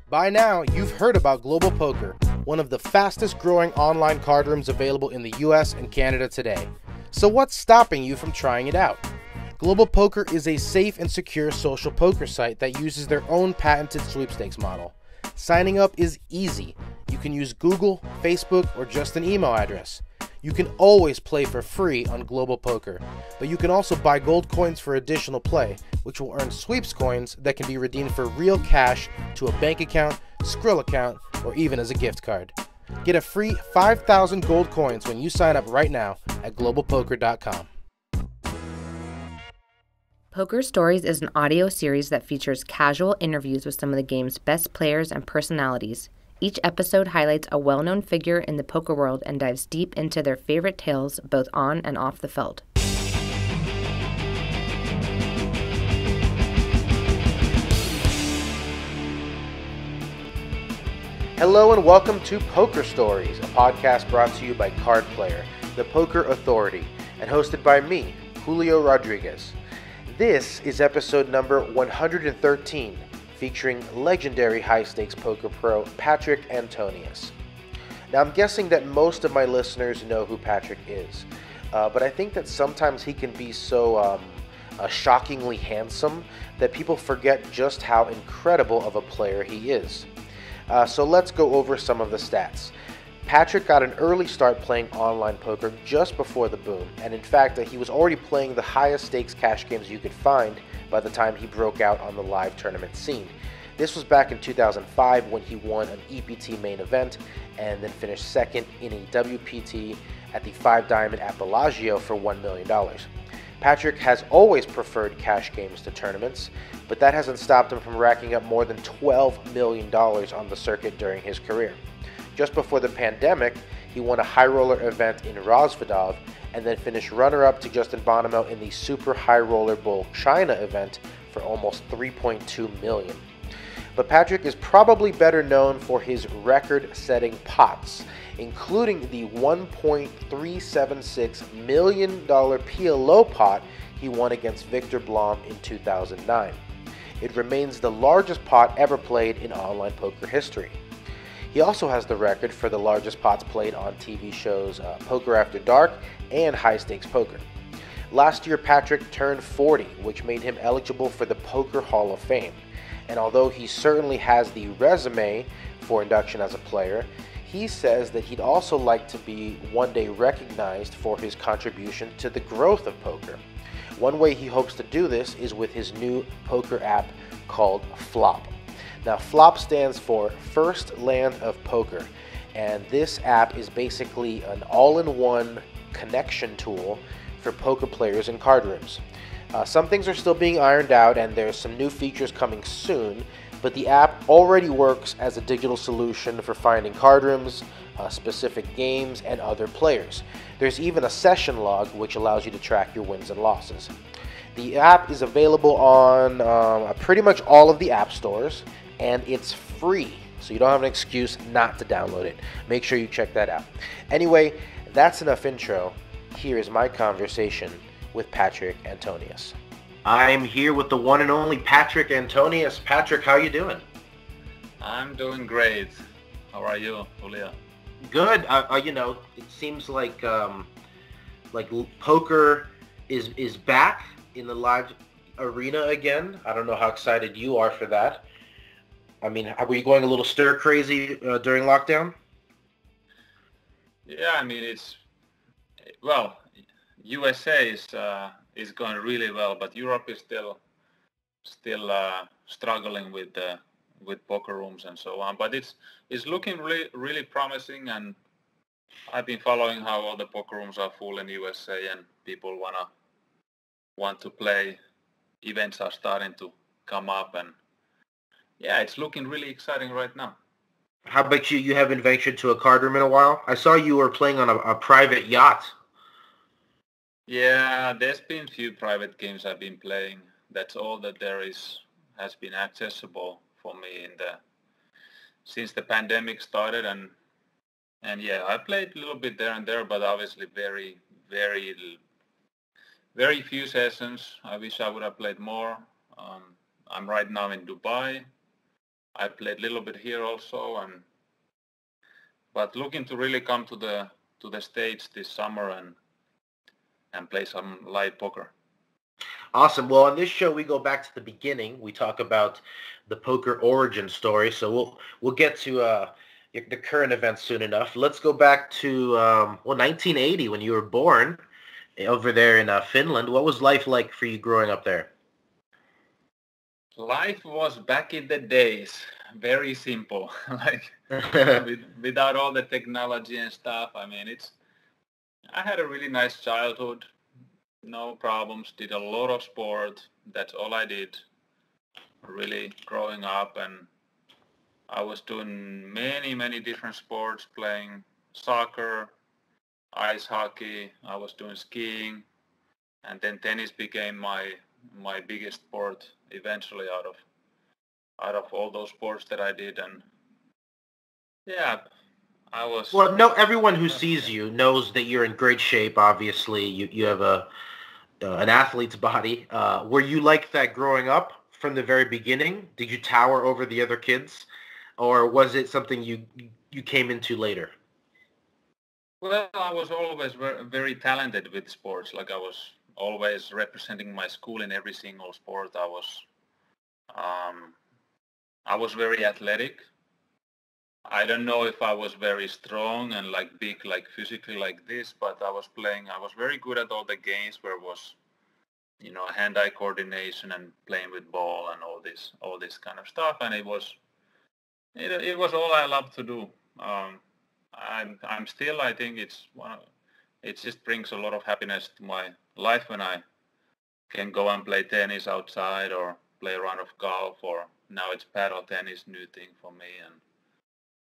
By now, you've heard about Global Poker, one of the fastest growing online card rooms available in the US and Canada today. So what's stopping you from trying it out? Global Poker is a safe and secure social poker site that uses their own patented sweepstakes model. Signing up is easy. You can use Google, Facebook, or just an email address. You can always play for free on Global Poker, but you can also buy gold coins for additional play, which will earn sweeps coins that can be redeemed for real cash to a bank account, Skrill account, or even as a gift card. Get a free 5,000 gold coins when you sign up right now at globalpoker.com. Poker Stories is an audio series that features casual interviews with some of the game's best players and personalities. Each episode highlights a well-known figure in the poker world and dives deep into their favorite tales both on and off the feld. Hello and welcome to Poker Stories, a podcast brought to you by Card Player, the poker authority, and hosted by me, Julio Rodriguez. This is episode number 113. Featuring legendary high-stakes poker pro Patrik Antonius. Now, I'm guessing that most of my listeners know who Patrik is, but I think that sometimes he can be so shockingly handsome that people forget just how incredible of a player he is. So let's go over some of the stats. Patrik got an early start playing online poker just before the boom, and in fact, he was already playing the highest stakes cash games you could find by the time he broke out on the live tournament scene. This was back in 2005 when he won an EPT main event and then finished second in a WPT at the 5 Diamond at Bellagio for $1 million. Patrik has always preferred cash games to tournaments, but that hasn't stopped him from racking up more than $12 million on the circuit during his career. Just before the pandemic, he won a high roller event in Rosvadov and then finished runner-up to Justin Bonomo in the Super High Roller Bowl China event for almost $3.2 million. But Patrik is probably better known for his record-setting pots, including the $1.376 million PLO pot he won against Viktor Blom in 2009. It remains the largest pot ever played in online poker history. He also has the record for the largest pots played on TV shows Poker After Dark and High Stakes Poker. Last year, Patrik turned 40, which made him eligible for the Poker Hall of Fame. And although he certainly has the resume for induction as a player, he says that he'd also like to be one day recognized for his contribution to the growth of poker. One way he hopes to do this is with his new poker app called Flop. Now, Flop stands for First Land of Poker, and this app is basically an all-in-one connection tool for poker players in card rooms. Some things are still being ironed out, and there's some new features coming soon, but the app already works as a digital solution for finding card rooms, specific games, and other players. There's even a session log which allows you to track your wins and losses. The app is available on pretty much all of the app stores, and it's free, so you don't have an excuse not to download it. Make sure you check that out. Anyway, that's enough intro. Here is my conversation with Patrik Antonius. I'm here with the one and only Patrik Antonius. Patrik, how you doing? I'm doing great. How are you, Julio? Good. It seems like poker is back in the live arena again. I don't know how excited you are for that. I mean, were you going a little stir crazy during lockdown? Yeah, I mean USA is going really well, but Europe is still struggling with poker rooms and so on. But it's looking really promising, and I've been following how all the poker rooms are full in USA and people want to play. Events are starting to come up, and yeah, it's looking really exciting right now. How about you? You haven't ventured to a card room in a while? I saw you were playing on a private yacht. Yeah, there's been few private games I've been playing. That's all that has been accessible for me since the pandemic started, and yeah, I played a little bit there and there, but obviously very, very, very few sessions. I wish I would have played more. I'm right now in Dubai. I played a little bit here also, but looking to really come to the States this summer and play some live poker. Awesome. Well, on this show, we go back to the beginning. We talk about the poker origin story. So we'll get to the current events soon enough. Let's go back to 1980 when you were born over there in Finland. What was life like for you growing up there? Life was back in the days very simple, like without all the technology and stuff. I mean, I had a really nice childhood, no problems, did a lot of sport. That's all I did really growing up, and I was doing many different sports, playing soccer, ice hockey, I was doing skiing, and then tennis became my biggest sport eventually out of all those sports that I did. And yeah, I was... Well, no, everyone who sees you knows that you're in great shape. Obviously, you have an athlete's body. Were you like that growing up from the very beginning? Did you tower over the other kids, or was it something you came into later? Well, I was always very talented with sports. Like I was always representing my school in every single sport. I was very athletic. I don't know if I was very strong and like big, like physically like this, but I was very good at all the games where it was, hand-eye coordination and playing with ball and all this kind of stuff. And it was all I loved to do. I'm still, I think it just brings a lot of happiness to my life when I can go and play tennis outside or play a round of golf, or now it's paddle tennis, new thing for me.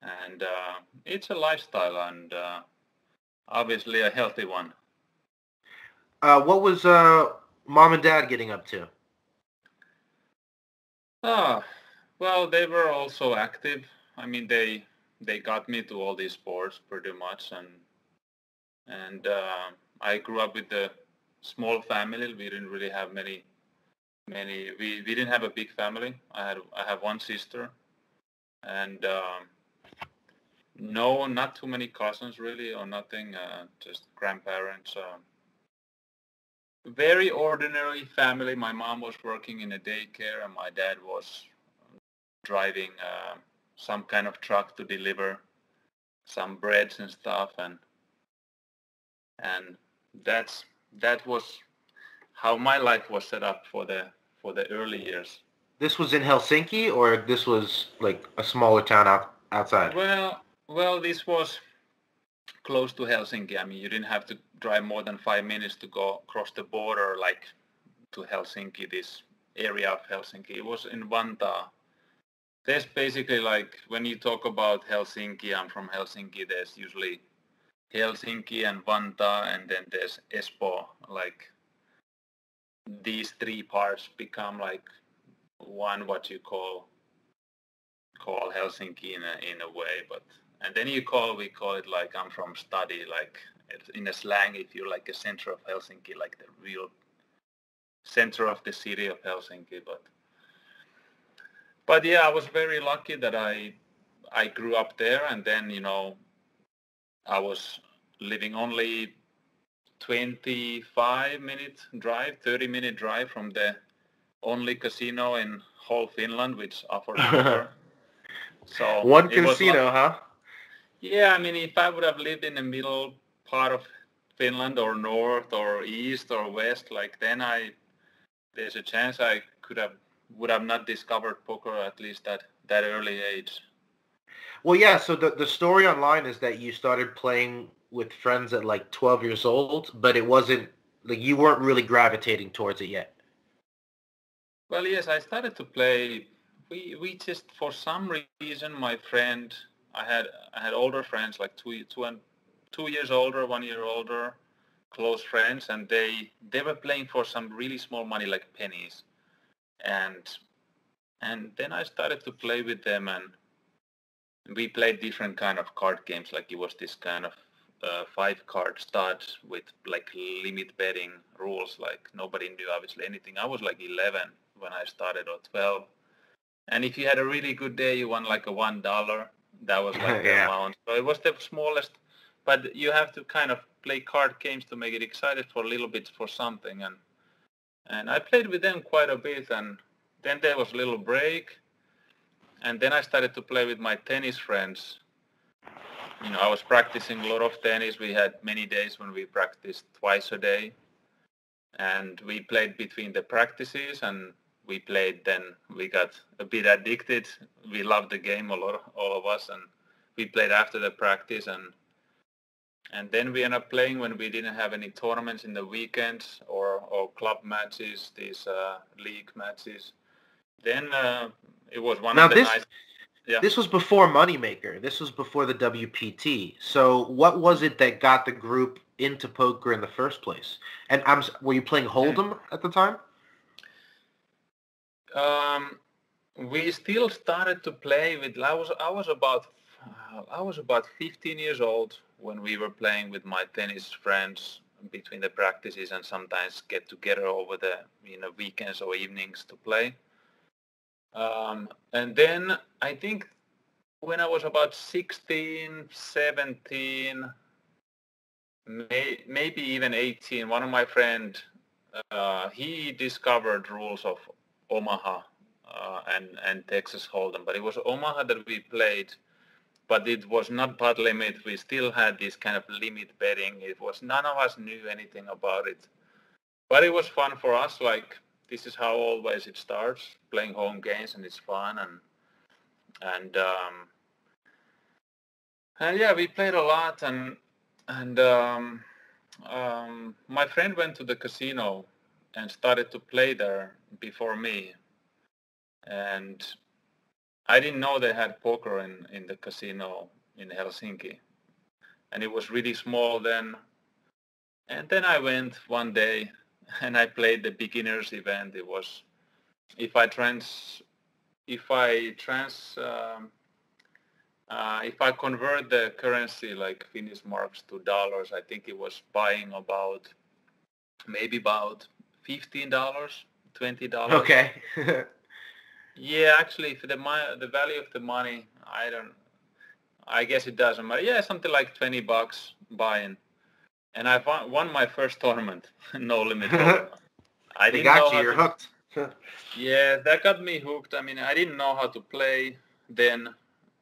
And it's a lifestyle, and obviously a healthy one. What was mom and dad getting up to? Well, they were also active. I mean, they got me to all these sports pretty much, and I grew up with a small family. We didn't really have many. We didn't have a big family. I have one sister, and no, not too many cousins really, or nothing. Just grandparents. Very ordinary family. My mom was working in a daycare, and my dad was driving some kind of truck to deliver some breads and stuff, and that was how my life was set up for the early years. This was in Helsinki, or this was like a smaller town outside? Well, this was close to Helsinki. I mean, you didn't have to drive more than 5 minutes to go across the border, like to Helsinki, this area of Helsinki. It was in Vantaa. There's basically, like, when you talk about Helsinki, I'm from Helsinki, there's usually Helsinki and Vantaa, and then there's Espoo. Like, these three parts become like one, what you call Helsinki in a way. But and then we call it, like, I'm from study, like in a slang, if you're like a center of Helsinki, like the real center of the city of Helsinki. But yeah, I was very lucky that I grew up there, and then I was living only 25-minute drive, 30-minute drive from the only casino in whole Finland which offers poker. So one casino, huh? Yeah, I mean, if I would have lived in the middle part of Finland, or north or east or west, like, then there's a chance I would have not discovered poker, at least at that early age. Well, yeah, so the story online is that you started playing with friends at like 12 years old, but it wasn't, like, you weren't really gravitating towards it yet. Well, yes, I started to play. We just, for some reason, my friend, I had older friends, like 2 years older, 1 year older, close friends, and they were playing for some really small money, like pennies, and then I started to play with them, and we played different kind of card games. Like, it was this kind of 5-card stud with like limit betting rules. Like, nobody knew obviously anything. I was like 11 when I started, or 12, And if you had a really good day, you won like a $1. That was like the Yeah. amount. So it was the smallest, but you have to kind of play card games to make it excited for a little bit for something. And I played with them quite a bit, and then there was a little break, and then I started to play with my tennis friends. You know, I was practicing a lot of tennis. We had many days when we practiced twice a day, and we played between the practices, and we played. Then we got a bit addicted. We loved the game a lot, all of us, and we played after the practice, and then we ended up playing when we didn't have any tournaments in the weekends or club matches, these league matches. Then it was one Now of the nice. Yeah. this was before Moneymaker. This was before the WPT. So what was it that got the group into poker in the first place? And were you playing Hold'em at the time? We still started to play with. I was about 15 years old when we were playing with my tennis friends between the practices, and sometimes get together over the weekends or evenings to play. And then I think when I was about 16, 17, maybe even 18, one of my friends, he discovered rules of Omaha and Texas Hold'em, but it was Omaha that we played, but it was not pot limit. We still had this kind of limit betting. None of us knew anything about it, but it was fun for us. Like, this is how always it starts, playing home games, and it's fun, and yeah, we played a lot, and my friend went to the casino and started to play there before me, and I didn't know they had poker in the casino in Helsinki, and it was really small then. And then I went one day and I played the beginners event. It was if I convert the currency like Finnish marks to dollars, I think it was buying maybe about $15, $20. Okay. Yeah, actually, if the value of the money, I guess it doesn't matter. Yeah, something like $20 buying, and I won my first tournament, no limit. I They didn't know got you. You're hooked. Yeah, that got me hooked. I mean, I didn't know how to play then.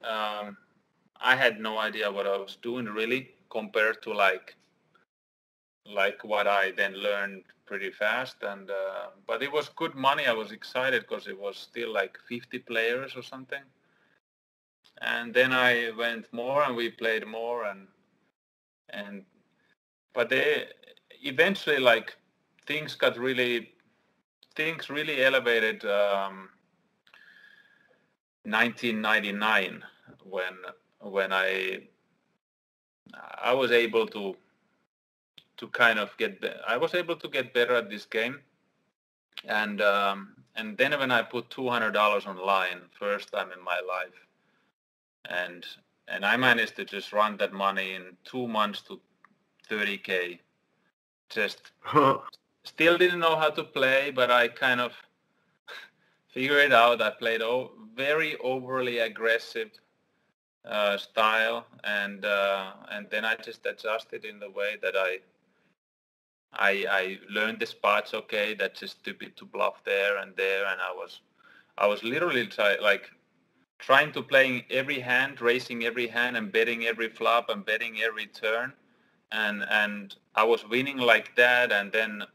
I had no idea what I was doing really, compared to like what I then learned pretty fast. And but it was good money. I was excited because it was still like 50 players or something. And then I went more, and we played more, and but they eventually, like, things really elevated 1999 when I was able to kind of I was able to get better at this game, and then when I put $200 online, first time in my life, and I managed to just run that money in 2 months to 30K. Just still didn't know how to play, but I kind of figured it out. I played very overly aggressive style, and then I just adjusted in the way that I learned the spots. Okay, that's just stupid to bluff there, and I was literally trying to play every hand, racing every hand, and betting every flop and betting every turn, and I was winning like that. And then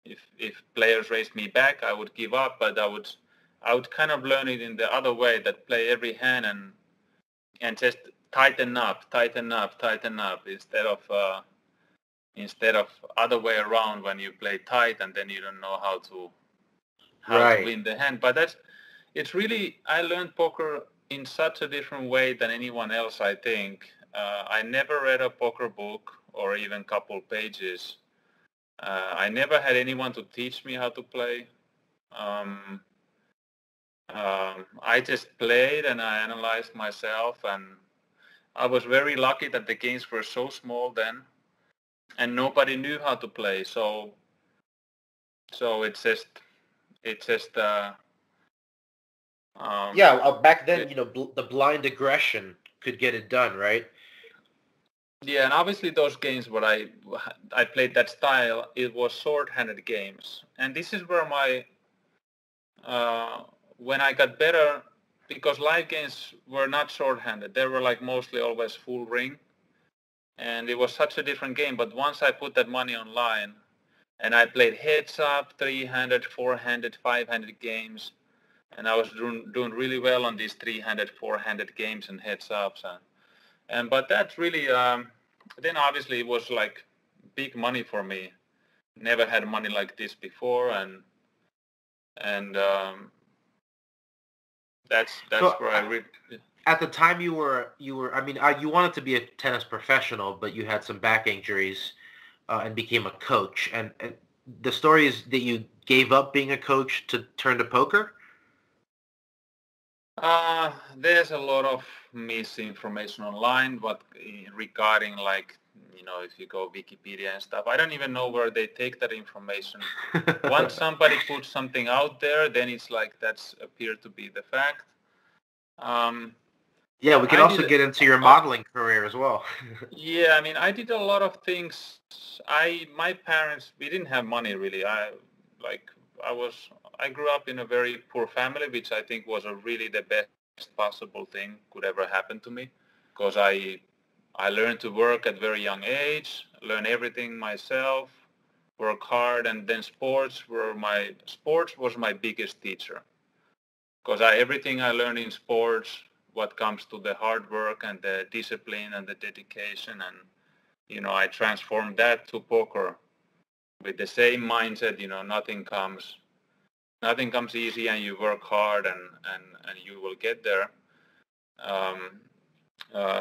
if players raised me back, I would give up, but I would kind of learn it in the other way, that play every hand and just tighten up instead of other way around, when you play tight and then you don't know how to win the hand. But it's really, I learned poker in such a different way than anyone else, I think. I never read a poker book or even couple pages. I never had anyone to teach me how to play. I just played and I analyzed myself, and I was very lucky that the games were so small then, and nobody knew how to play. So it's just Back then, the blind aggression could get it done, right? Yeah, and obviously those games where I played that style, it was short-handed games, and this is where when I got better, because live games were not short-handed, they were like mostly always full ring, and it was such a different game. But once I put that money online, and I played heads up, three-handed, four-handed, five-handed games, and I was doing really well on these three-handed, four-handed games and heads ups, but that really then obviously it was like big money for me. Never had money like this before, and that's So where I really. at the time you were I mean you wanted to be a tennis professional, but you had some back injuries and became a coach. And the story is that you gave up being a coach to turn to poker. There's a lot of misinformation online, but regarding like, if you go Wikipedia and stuff, I don't even know where they take that information. Once somebody puts something out there, then it's like that's appeared to be the fact. Yeah, we can also get into your modeling career as well. Yeah, I mean, I did a lot of things. My parents, we didn't have money really. I grew up in a very poor family, which I think was really the best possible thing could ever happen to me, because I learned to work at very young age, learn everything myself, work hard, and then sports was my biggest teacher, because everything I learned in sports, what comes to the hard work and the discipline and the dedication, and I transformed that to poker with the same mindset. Nothing comes easy, and you work hard, and you will get there.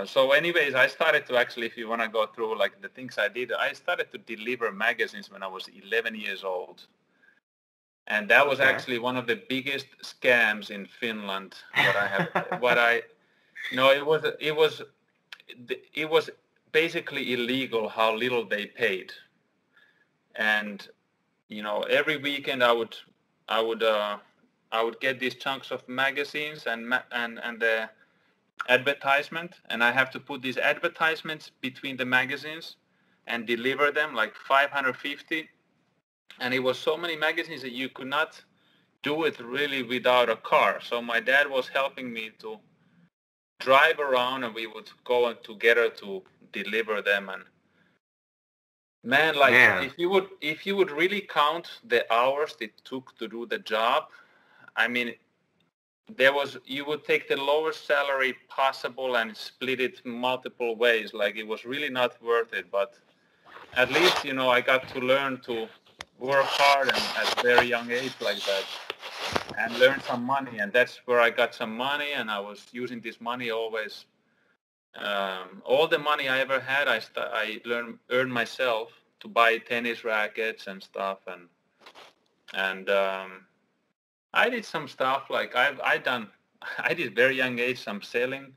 So anyways, I started to actually, if you want to go through like the things I did, I started to deliver magazines when I was 11 years old. And that was actually one of the biggest scams in Finland. It was basically illegal how little they paid. And every weekend I would get these chunks of magazines and the advertisement, and I have to put these advertisements between the magazines and deliver them like 550. And it was so many magazines that you could not do it really without a car. So my dad was helping me to drive around, and we would go together to deliver them. And man, if you would really count the hours it took to do the job, I mean, you would take the lowest salary possible and split it multiple ways. Like, it was really not worth it. But at least, I got to learn to work hard and at a very young age like that, and learn some money. And that's where I got some money, and I was using this money always. All the money I ever had, I earned myself to buy tennis rackets and stuff, and I did some stuff like I did very young age some selling,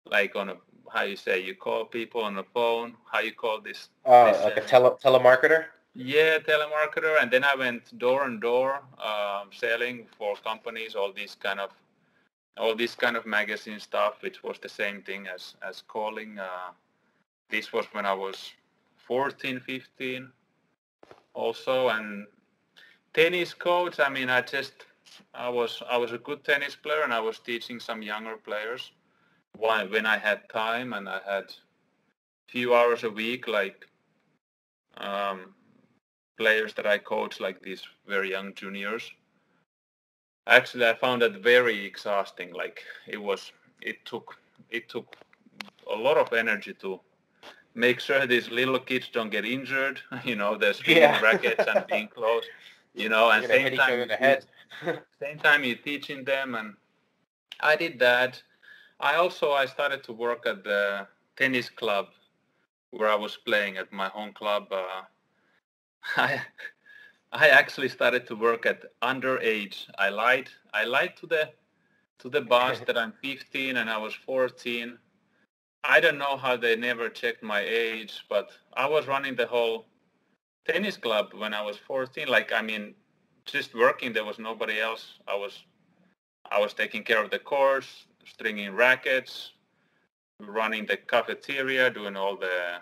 like on how you say, you call people on the phone, how you call this? Like a telemarketer? Yeah, telemarketer. And then I went door and door selling for companies, all this kind of magazine stuff, which was the same thing as calling. This was when I was 14, 15 also. And tennis coach, I mean, I was a good tennis player, and I was teaching some younger players when I had time, and I had few hours a week, like players that I coach, like these very young juniors. Actually, I found that very exhausting. Like, it took a lot of energy to make sure these little kids don't get injured. They're swinging rackets and being close. And same time in the head. Same time you're teaching them, and I did that. I started to work at the tennis club where I was playing at my home club. I actually started to work at underage. I lied to the boss that I'm 15 and I was 14. I don't know how they never checked my age, but I was running the whole tennis club when I was 14. Like, I mean, just working, there was nobody else. I was I was taking care of the course, stringing rackets, running the cafeteria, doing all the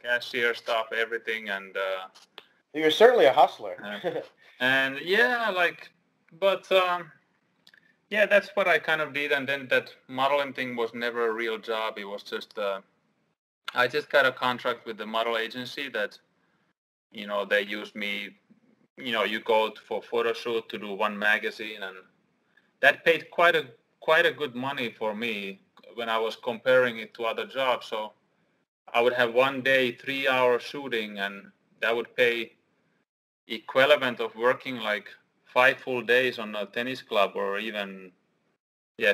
cashier stuff, everything, and you're certainly a hustler. and yeah, like, but yeah, that's what I kind of did, and then that modeling thing was never a real job. It was just I just got a contract with the model agency that, you know, they used me. You know, you go for photo shoot to do one magazine, and that paid quite a good money for me when I was comparing it to other jobs. So I would have 1 day, 3 hour shooting, and that would pay equivalent of working like 5 full days on a tennis club, or even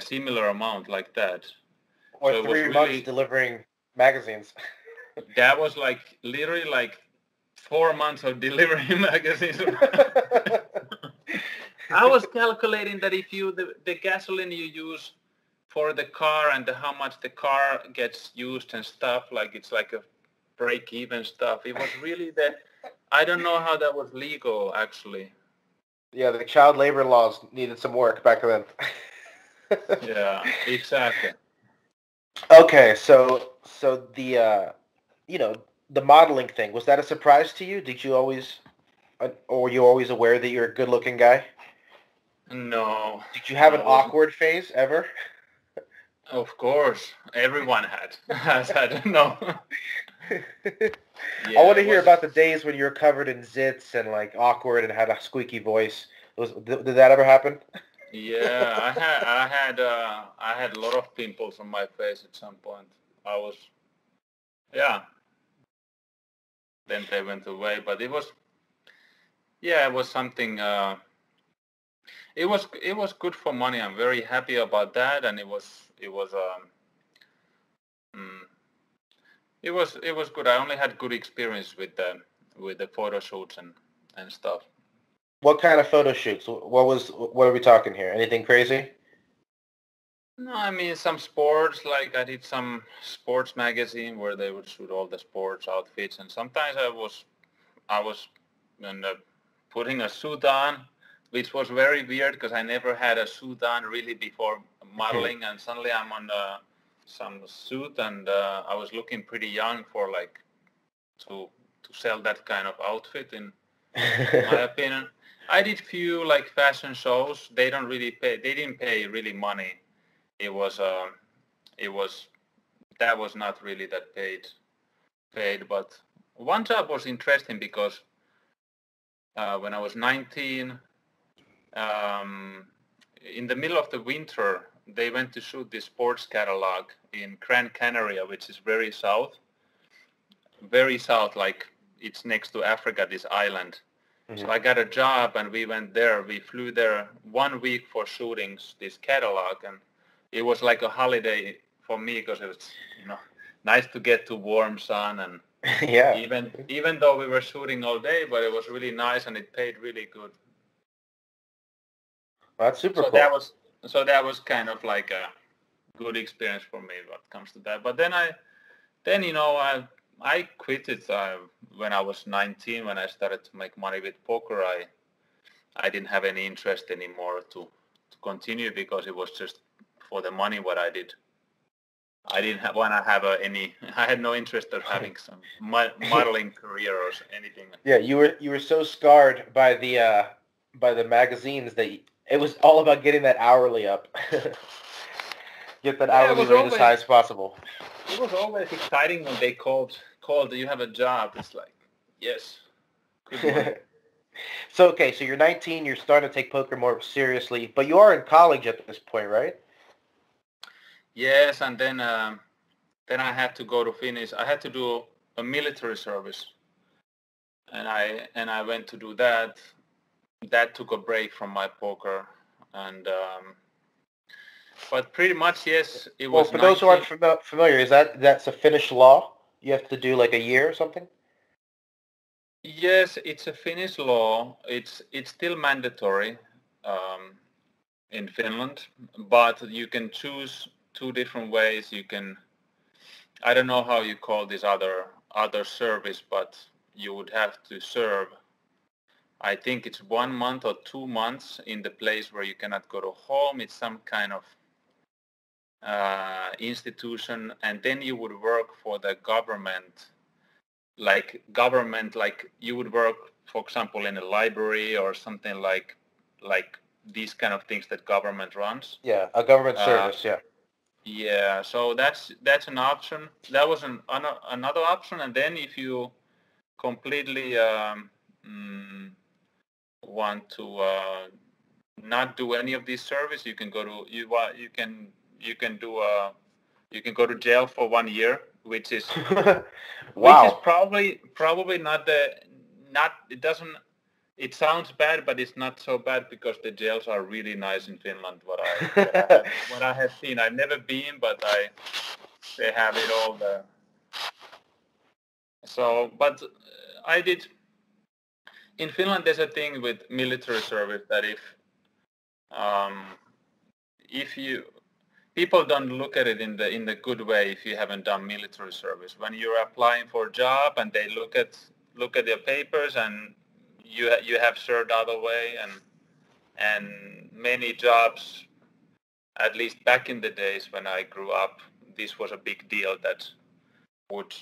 similar amount like that. Or so 3 months delivering magazines. That was like literally like 4 months of delivering magazines. I was calculating that if you the gasoline you use for the car and how much the car gets used and stuff, like it's like a break even stuff. It was really that I don't know how that was legal actually. Yeah, the child labor laws needed some work back then. Yeah, exactly. Okay, so the the modeling thing, was that a surprise to you? Did you always, or were you always aware that you're a good-looking guy? No. Did you have an awkward phase ever? Of course, everyone had. I don't know. Yeah, I want to hear about the days when you were covered in zits and like awkward and had a squeaky voice. Did that ever happen? Yeah, I had a lot of pimples on my face at some point. Then they went away, but it was something. It was good for money. I'm very happy about that, and it was good. I only had good experience with the photo shoots and stuff. What kind of photo shoots? What are we talking here? Anything crazy? No, I mean some sports. Like I did some sports magazine where they would shoot all the sports outfits, and sometimes I was putting a suit on, which was very weird because I never had a suit on really before modeling, and suddenly I'm on some suit, and I was looking pretty young for like to sell that kind of outfit in my opinion. I did few like fashion shows. They didn't pay really money. It was that was not really that paid, but one job was interesting because when I was 19, in the middle of the winter, they went to shoot this sports catalog in Gran Canaria, which is very south, like it's next to Africa, this island. Mm-hmm. So I got a job and we went there. We flew there 1 week for shootings, this catalog, and it was like a holiday for me because it was, nice to get to warm sun and yeah. Even though we were shooting all day, but it was really nice and it paid really good. Well, that's super cool. That was kind of like a good experience for me when it comes to that. But then I quit it when I was 19. When I started to make money with poker, I didn't have any interest anymore to continue because it was just for the money what I did. I didn't want to have I had no interest of having some modeling career or anything. Yeah, you were so scarred by the magazines that it was all about getting that hourly up. Get that hourly rate as high as possible. It was always exciting when they called, do you have a job? It's like, yes. Good morning. So you're 19, you're starting to take poker more seriously, but you are in college at this point, right? Yes, and then I had to go to Finnish. I had to do a military service, and I went to do that. That took a break from my poker, and but pretty much yes, it was. Well, for those who aren't familiar, that's a Finnish law? You have to do like a year or something? Yes, it's a Finnish law. It's still mandatory in Finland, but you can choose 2 different ways. You can, I don't know how you call this other service, but you would have to serve, I think it's 1 month or 2 months in the place where you cannot go to home. It's some kind of institution, and then you would work for the government, like you would work, for example, in a library or something like these kind of things that government runs. Yeah, a government service. Yeah. Yeah, so that's an option. That was another option, and then if you completely want to not do any of these service, you can go to you can go to jail for 1 year, which is Wow. which is probably not it doesn't. It sounds bad, but it's not so bad because the jails are really nice in Finland. What I have seen, I've never been, but they have it all there. So, but I did. In Finland, there's a thing with military service that if you people don't look at it in the good way if you haven't done military service. When you're applying for a job and they look at your papers and you have served other way, and many jobs, at least back in the days when I grew up, this was a big deal that would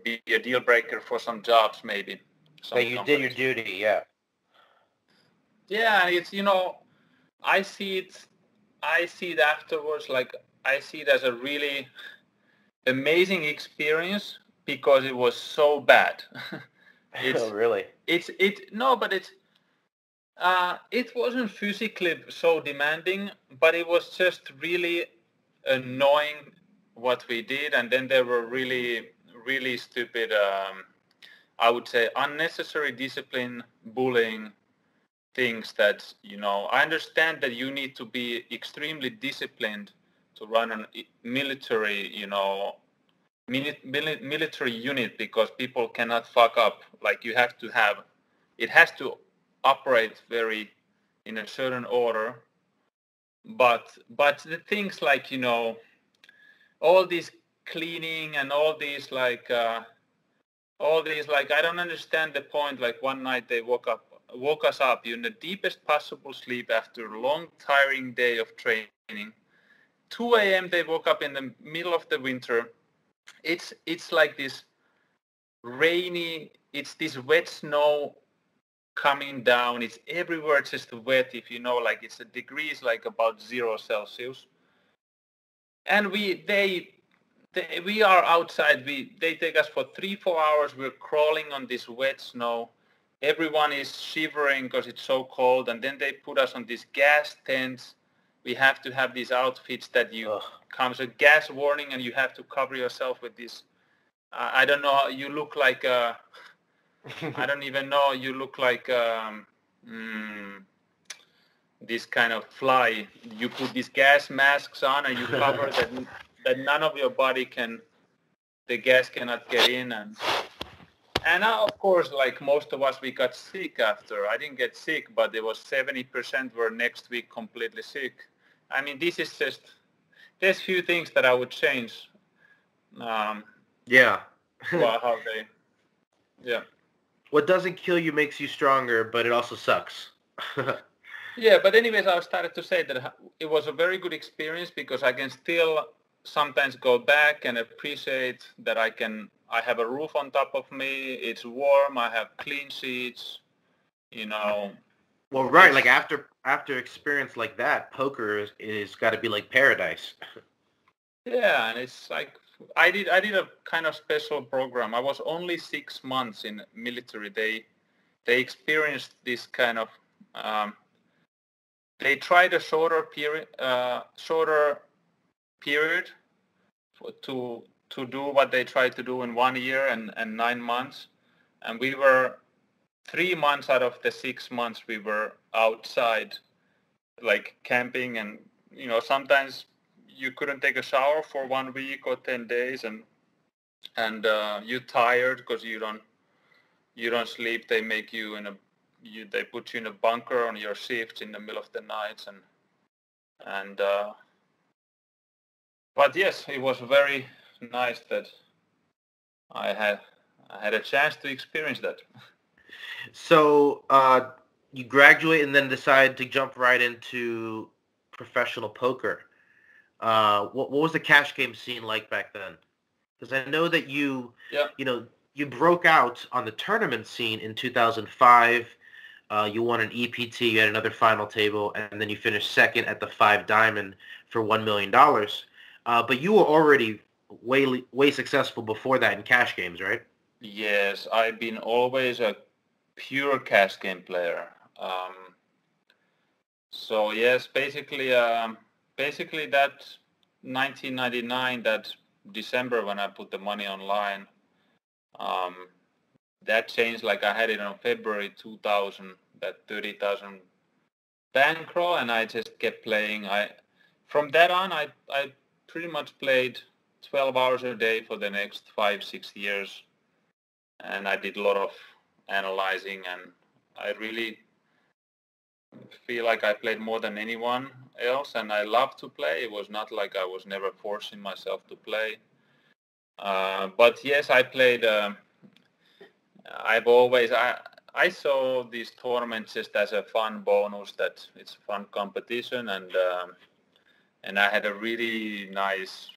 be a deal breaker for some jobs, maybe. That you did your duty, yeah. Yeah, it's I see it afterwards, like I see it as a really amazing experience because it was so bad. Oh, really? It wasn't physically so demanding, but it was just really annoying what we did, and then there were really, really stupid, I would say, unnecessary discipline, bullying, things that, I understand that you need to be extremely disciplined to run a military, military unit, because people cannot fuck up. Like it has to operate in a certain order. But the things like, all this cleaning and all these like, I don't understand the point. Like one night they woke us up in the deepest possible sleep after a long, tiring day of training. 2 a.m. they woke up in the middle of the winter. It's like this rainy, it's this wet snow coming down. It's everywhere just wet, if like it's a degrees, like about 0 Celsius. And we are outside. They take us for 3-4 hours. We're crawling on this wet snow. Everyone is shivering because it's so cold, and then they put us on these gas tents. We have to have these outfits that comes a gas warning, and you have to cover yourself with this. I don't know. You look like I don't even know. You look like this kind of fly. You put these gas masks on, and you cover that none of your body the gas cannot get in, and of course, like most of us, we got sick after. I didn't get sick, but there was 70% were next week completely sick. I mean, this is just, there's few things that I would change. Yeah. Yeah. What doesn't kill you makes you stronger, but it also sucks. Yeah, but anyways, I started to say that it was a very good experience because I can still sometimes go back and appreciate that I have a roof on top of me. It's warm. I have clean sheets. Well, right. Like after experience like that, poker is got to be like paradise. Yeah, and it's like I did a kind of special program. I was only 6 months in military. They experienced this kind of. They tried a shorter period to do what they tried to do in 1 year and 9 months, and we were 3 months out of the 6 months we were outside, like camping, and sometimes you couldn't take a shower for 1 week or 10 days, and you're tired because you don't sleep. They make you they put you in a bunker on your shift in the middle of the nights, and but yes, it was very nice that I I had a chance to experience that. So you graduate and then decide to jump right into professional poker. What was the cash game scene like back then? Because I know that Yeah. you broke out on the tournament scene in 2005. You won an EPT, you had another final table, and then you finished second at the Five Diamond for $1 million. But you were already way successful before that in cash games, right? Yes, I've been always a pure cash game player. So yes, basically that 1999, that December when I put the money online, um, that changed. Like I had it on February 2000, that 30,000 bankroll, and I just kept playing. From that on, I pretty much played 12 hours a day for the next 5-6 years, and I did a lot of analyzing, and I really feel like I played more than anyone else, and I love to play. It was not like I was never forcing myself to play. But yes, I played. I saw these tournaments just as a fun bonus, that it's a fun competition, and I had a really nice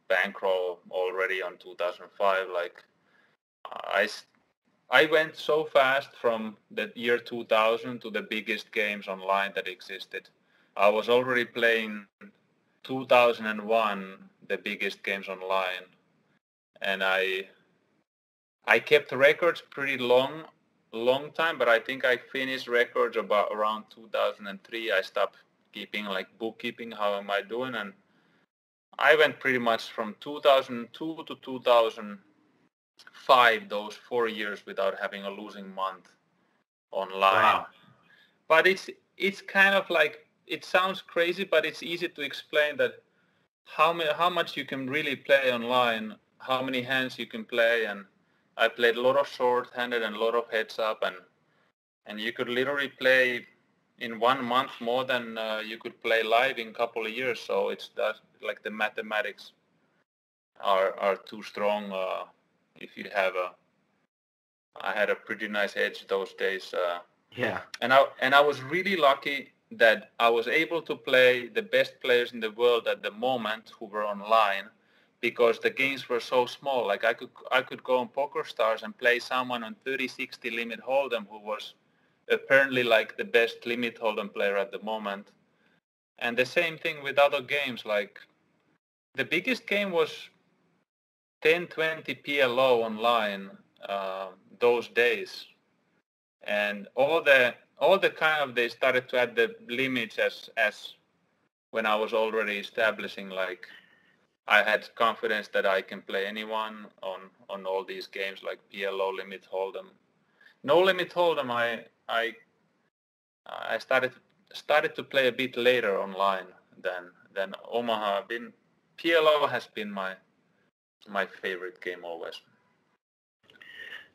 bankroll already on 2005. Like I I went so fast from the year 2000 to the biggest games online that existed. I was already playing 2001, the biggest games online, and I kept records pretty long time, but I think I finished records about around 2003. I stopped keeping like bookkeeping, how am I doing, and I went pretty much from 2002 to 2005, those 4 years without having a losing month online. Wow. But it's kind of like, it sounds crazy, but it's easy to explain that how much you can really play online, how many hands you can play, and I played a lot of short-handed and a lot of heads-up, and you could literally play in 1 month more than you could play live in a couple of years. So it's that, like the mathematics are too strong. If you have I had a pretty nice edge those days. Yeah. And I was really lucky that I was able to play the best players in the world at the moment who were online, because the games were so small. Like I could go on PokerStars and play someone on 30-60 limit hold'em who was apparently like the best limit hold'em player at the moment. And the same thing with other games. Like the biggest game was 10-20 PLO online those days, and all the kind of, they started to add the limits as when I was already establishing, like I had confidence that I can play anyone on all these games, like PLO, limit hold'em, no limit hold'em. I started to play a bit later online than Omaha. PLO has been my favorite game always.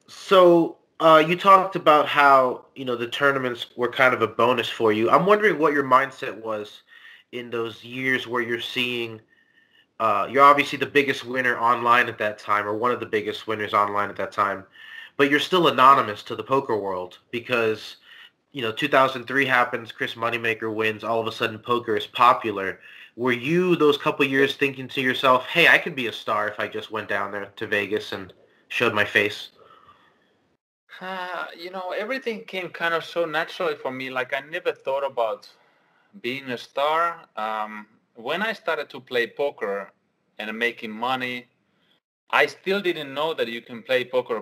So you talked about how the tournaments were kind of a bonus for you. I'm wondering what your mindset was in those years where you're seeing. You're obviously the biggest winner online at that time, or one of the biggest winners online at that time, but you're still anonymous to the poker world because 2003 happens, Chris Moneymaker wins, all of a sudden poker is popular. Were you those couple years thinking to yourself, hey, I could be a star if I just went down there to Vegas and showed my face? Everything came kind of so naturally for me. Like I never thought about being a star. When I started to play poker and making money, I still didn't know that you can play poker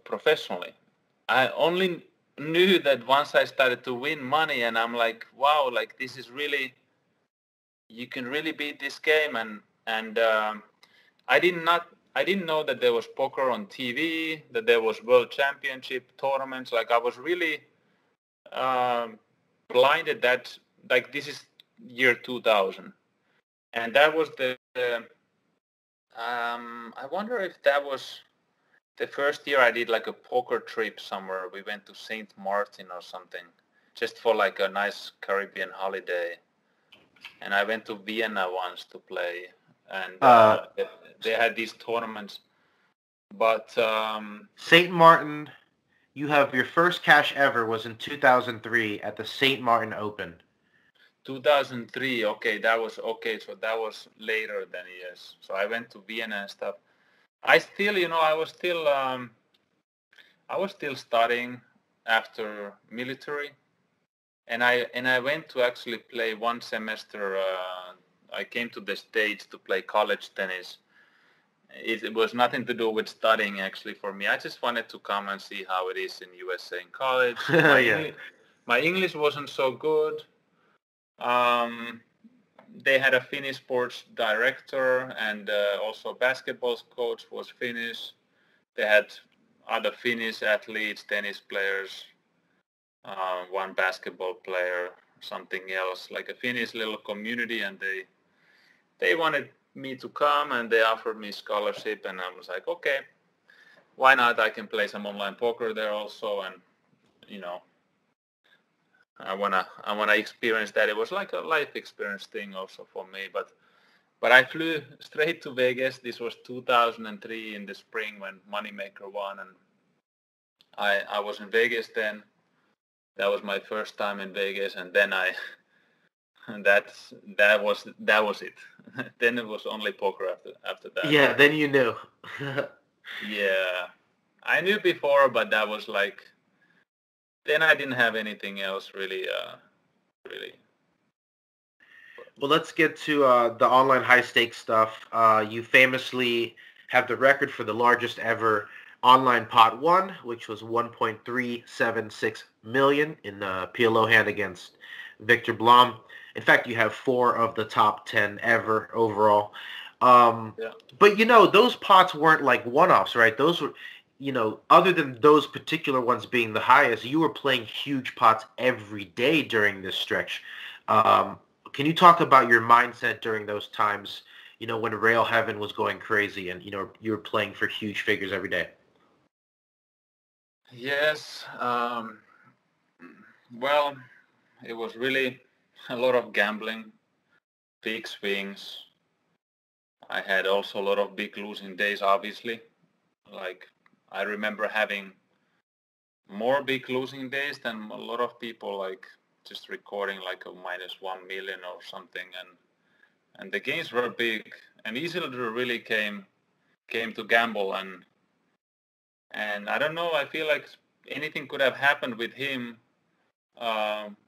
professionally. I only knew that once I started to win money, and I'm like, wow, like this is really, you can really beat this game. And I didn't know that there was poker on TV, that there was world championship tournaments. Like I was really blinded that, like, this is year 2000, and that was I wonder if that was the first year I did like a poker trip somewhere. We went to Saint Martin or something, just for like a nice Caribbean holiday, and I went to Vienna once to play, and they had these tournaments. But St. Martin, you have your first cash ever was in 2003 at the St. Martin Open. 2003, okay, that was okay. So that was later than yes. So I went to Vienna and stuff. I still, I was still studying after military, and I went to actually play one semester. I came to the States to play college tennis. It was nothing to do with studying actually for me. I just wanted to come and see how it is in USA in college. Yeah. My English wasn't so good. Um, they had a Finnish sports director, and also basketball coach was Finnish. They had other Finnish athletes, tennis players, one basketball player, something else, like a Finnish little community, and they wanted me to come, and they offered me scholarship, and I was like, okay, why not? I can play some online poker there also, and you know, I wanna experience that. It was like a life experience thing also for me, but I flew straight to Vegas. This was 2003 in the spring when Moneymaker won, and I was in Vegas then. That was my first time in Vegas, and then that was it. Then it was only poker after that. Yeah, then you knew. Yeah, I knew before, but that was like then I didn't have anything else really. Really. Well, let's get to the online high-stakes stuff. You famously have the record for the largest ever online pot won, which was 1.376 million in the PLO hand against Viktor Blom. In fact, you have 4 of the top 10 ever overall. Yeah. But those pots weren't like one-offs, right? Those were, other than those particular ones being the highest, you were playing huge pots every day during this stretch. Can you talk about your mindset during those times, when Rail Heaven was going crazy and, you were playing for huge figures every day? Yes. Well, it was really a lot of gambling, big swings. I had also a lot of big losing days, obviously. Like I remember having more big losing days than a lot of people, like just recording like a -1 million or something, and the gains were big. And Isildur really came to gamble, and I don't know. I feel like anything could have happened with him.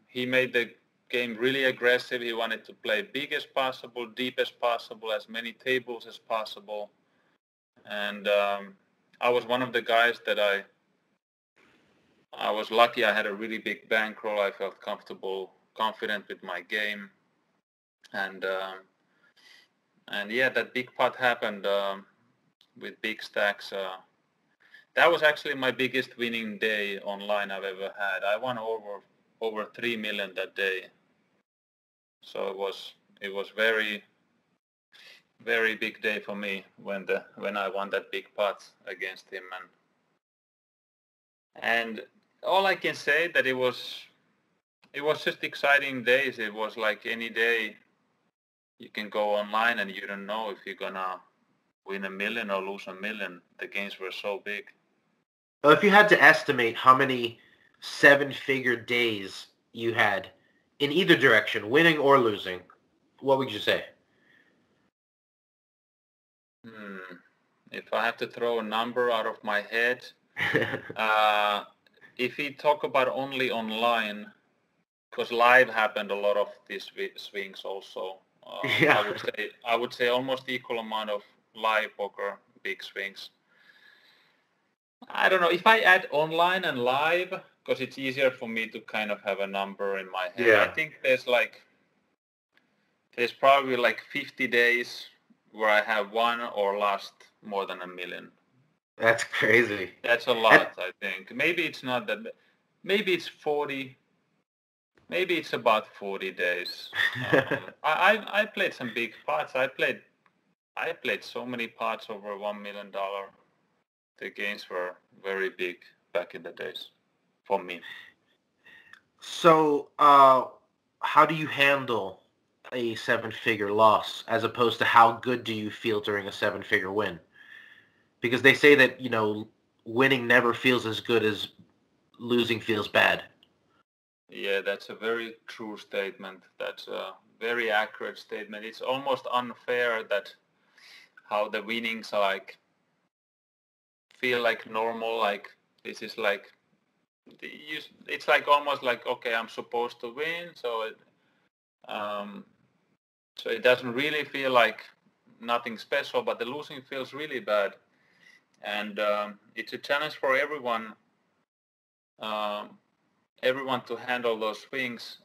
He made the game really aggressive. He wanted to play big as possible, deep as possible, as many tables as possible. And I was one of the guys that I was lucky. I had a really big bankroll. I felt comfortable, confident with my game, and yeah, that big pot happened with big stacks. That was actually my biggest winning day online I've ever had. I won over 3 million that day. So it was very very big day for me when I won that big pot against him, and all I can say that it was just exciting days. It was like any day you can go online and you don't know if you're gonna win a million or lose a million. The gains were so big. Well, if you had to estimate how many 7-figure days you had in either direction, winning or losing, what would you say? If I have to throw a number out of my head, if we talk about only online, because live happened a lot of these swings also. Yeah. I would say almost equal amount of live poker big swings. I don't know if I add online and live, because it's easier for me to kind of have a number in my head. Yeah. I think there's probably like 50 days where I have won or lost more than a million. That's crazy. That's a lot, I think. Maybe it's not that. Maybe it's 40. Maybe it's about 40 days. I played some big pots. I played so many pots over $1 million. The gains were very big back in the days for me. So, how do you handle a 7-figure loss as opposed to how good do you feel during a 7-figure win? Because they say that, winning never feels as good as losing feels bad. Yeah, that's a very true statement. That's a very accurate statement. It's almost unfair that how the winnings are like feel like normal, like this is like it's like almost like, okay, I'm supposed to win, um, so it doesn't really feel like nothing special, but the losing feels really bad, and it's a challenge for um, everyone to handle those swings.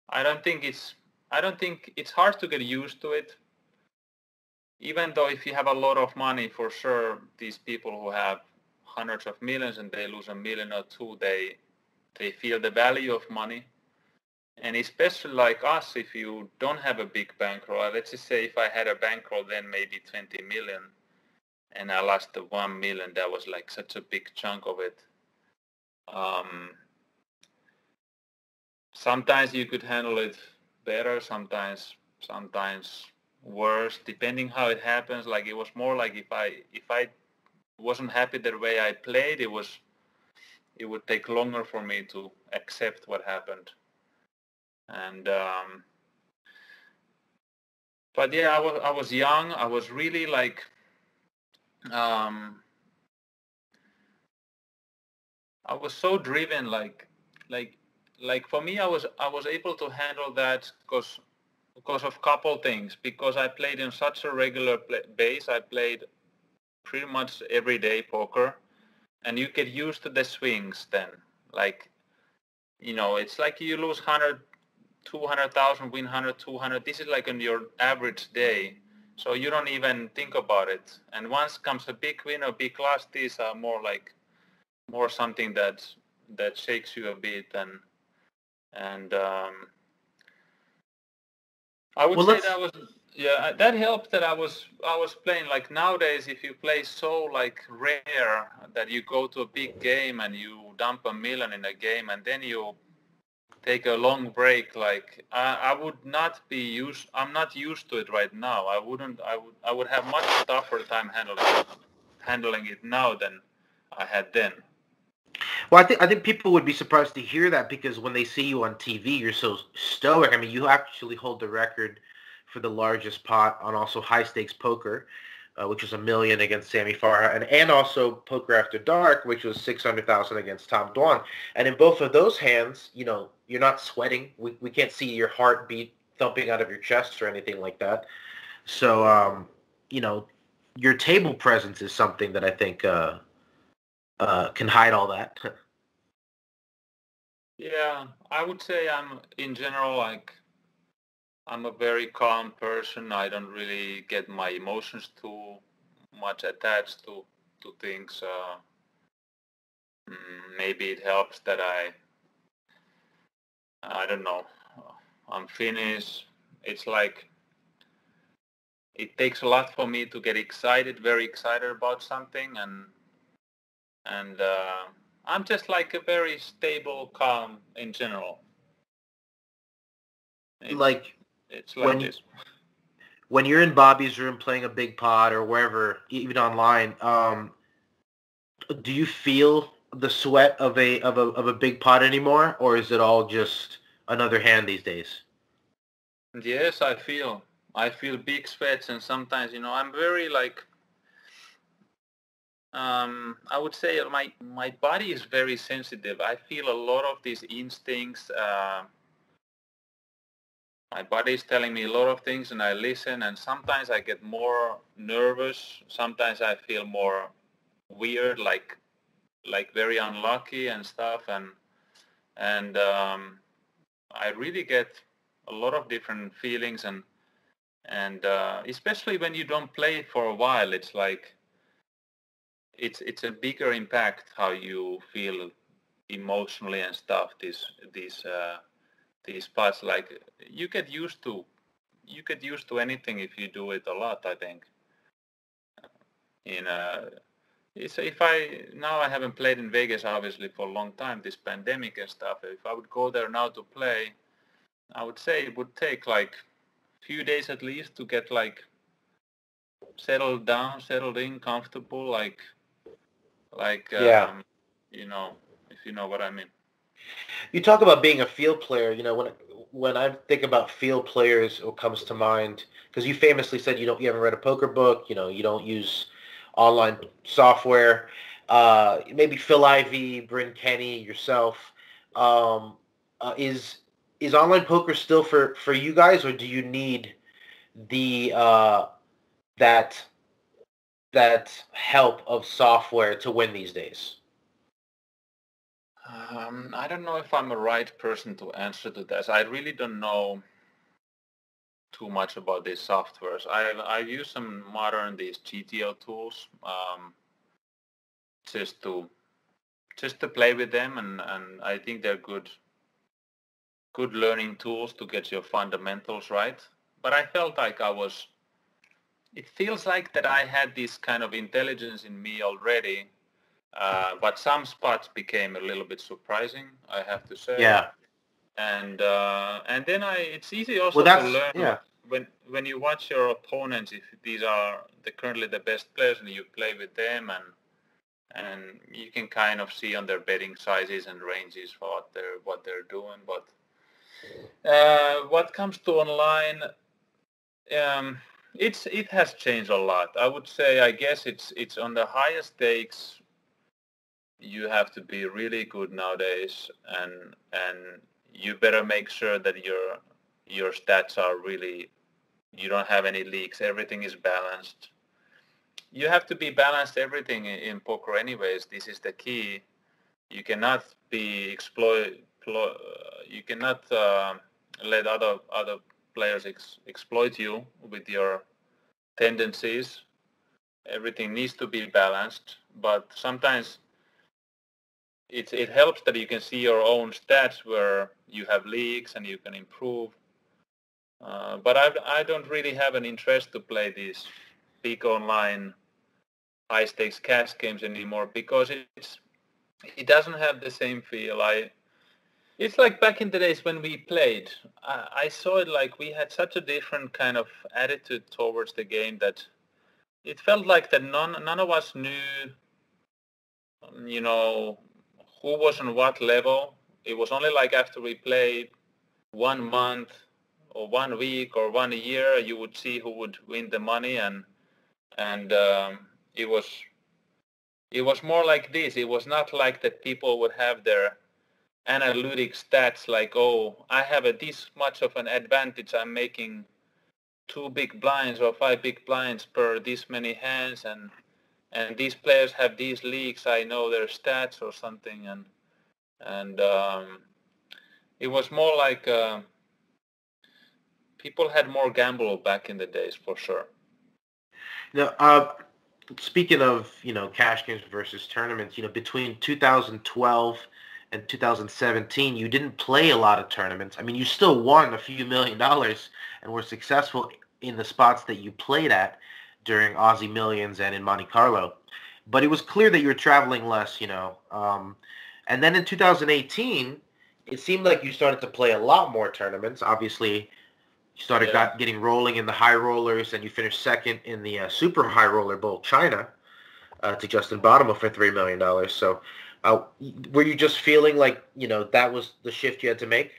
I don't think it's hard to get used to it. Even though if you have a lot of money, for sure, these people who have hundreds of millions and they lose a million or two, they feel the value of money. And especially like us, if you don't have a big bankroll, let's just say if I had a bankroll then maybe 20 million and I lost the 1 million, that was like such a big chunk of it. Sometimes you could handle it better, sometimes worse, depending how it happens. Like it was more like if I wasn't happy the way I played, it would take longer for me to accept what happened. And but yeah, I was young. I was really like I was so driven. Like for me, I was able to handle that because of couple things. Because I played in such a regular base. I played pretty much every day poker, and you get used to the swings then. Like, it's like you lose 100, 200,000, win 100, 200. This is like on your average day. So you don't even think about it. And once comes a big win or big loss, these are more something that shakes you a bit. And I would say that was, yeah, that helped that I was playing. Like nowadays, if you play so like rare that you go to a big game and you dump a million in a game and then you take a long break, like I would not I'm not used to it right now. I would have much tougher time handling it now than I had then. Well, I think people would be surprised to hear that because when they see you on TV, you're so stoic. I mean, you actually hold the record for the largest pot on also high stakes poker, which was $1 million against Sammy Farha, and also Poker After Dark, which was 600,000 against Tom Dwan. And in both of those hands, you're not sweating. We can't see your heartbeat thumping out of your chest or anything like that. So, your table presence is something that I think can hide all that. Yeah, I would say I'm in general like I'm a very calm person. I don't really get my emotions too much attached to things. Maybe it helps that I don't know. I'm Finnish. It's like it takes a lot for me to get very excited about something, and I'm just like a very stable, calm in general. It's like this. When you're in Bobby's room playing a big pot or wherever, even online, do you feel the sweat of a big pot anymore, or is it all just another hand these days? Yes, I feel big sweats, and sometimes I'm very like I would say my body is very sensitive. I feel a lot of these instincts. My body is telling me a lot of things, and I listen. And sometimes I get more nervous. Sometimes I feel more weird, like very unlucky and stuff. And I really get a lot of different feelings, and especially when you don't play for a while, it's like it's a bigger impact how you feel emotionally and stuff. These parts, like you get used to anything if you do it a lot. I think. If I haven't played in Vegas obviously for a long time, this pandemic and stuff. If I would go there now to play, I would say it would take like few days at least to get like settled down, settled in, comfortable, like Yeah. you know, if you know what I mean. You talk about being a field player. When I think about field players, what comes to mind? Because you famously said you haven't read a poker book. You don't use online software. Maybe Phil Ivey, Bryn Kenny, yourself. Um, is online poker still for you guys, or do you need the that that help of software to win these days? I don't know if I'm the right person to answer to this. I really don't know too much about these softwares. I've used some modern these GTO tools just to play with them, and I think they're good learning tools to get your fundamentals right. But I felt like it feels like that I had this kind of intelligence in me already, but some spots became a little bit surprising, I have to say. Yeah. And then it's easy also Well, to that's learn yeah. when you watch your opponents, if these are currently the best players and you play with them, and you can kind of see on their betting sizes and ranges for what they're doing. But what comes to online, um, it has changed a lot. I would say, I guess it's on the highest stakes. You have to be really good nowadays, and you better make sure that your stats are really, you don't have any leaks. Everything is balanced. You have to be balanced everything in poker anyways. This is the key. You cannot be you cannot let other players exploit you with your tendencies. Everything needs to be balanced, but sometimes it helps that you can see your own stats where you have leaks and you can improve. But I don't really have an interest to play these big online high stakes cash games anymore because it doesn't have the same feel. It's like back in the days when we played. I saw it like we had such a different kind of attitude towards the game that it felt like that none of us knew, you know, who was on what level. It was only like after we played 1 month or 1 week or 1 year, you would see who would win the money, and it was more like this. It was not like that people would have their analytic stats like, oh, I have this much of an advantage. I'm making 2 big blinds or 5 big blinds per this many hands, and these players have these leagues. I know their stats or something, and it was more like people had more gamble back in the days for sure. Now, speaking of cash games versus tournaments, between 2012 and 2017, you didn't play a lot of tournaments. I mean, you still won a few $1 million and were successful in the spots that you played at during Aussie Millions and in Monte Carlo. But it was clear that you were traveling less. And then in 2018, it seemed like you started to play a lot more tournaments. Obviously, you started getting rolling in the high rollers, and you finished second in the super high roller bowl China to Justin Bottomley for $3 million. So were you just feeling like, that was the shift you had to make?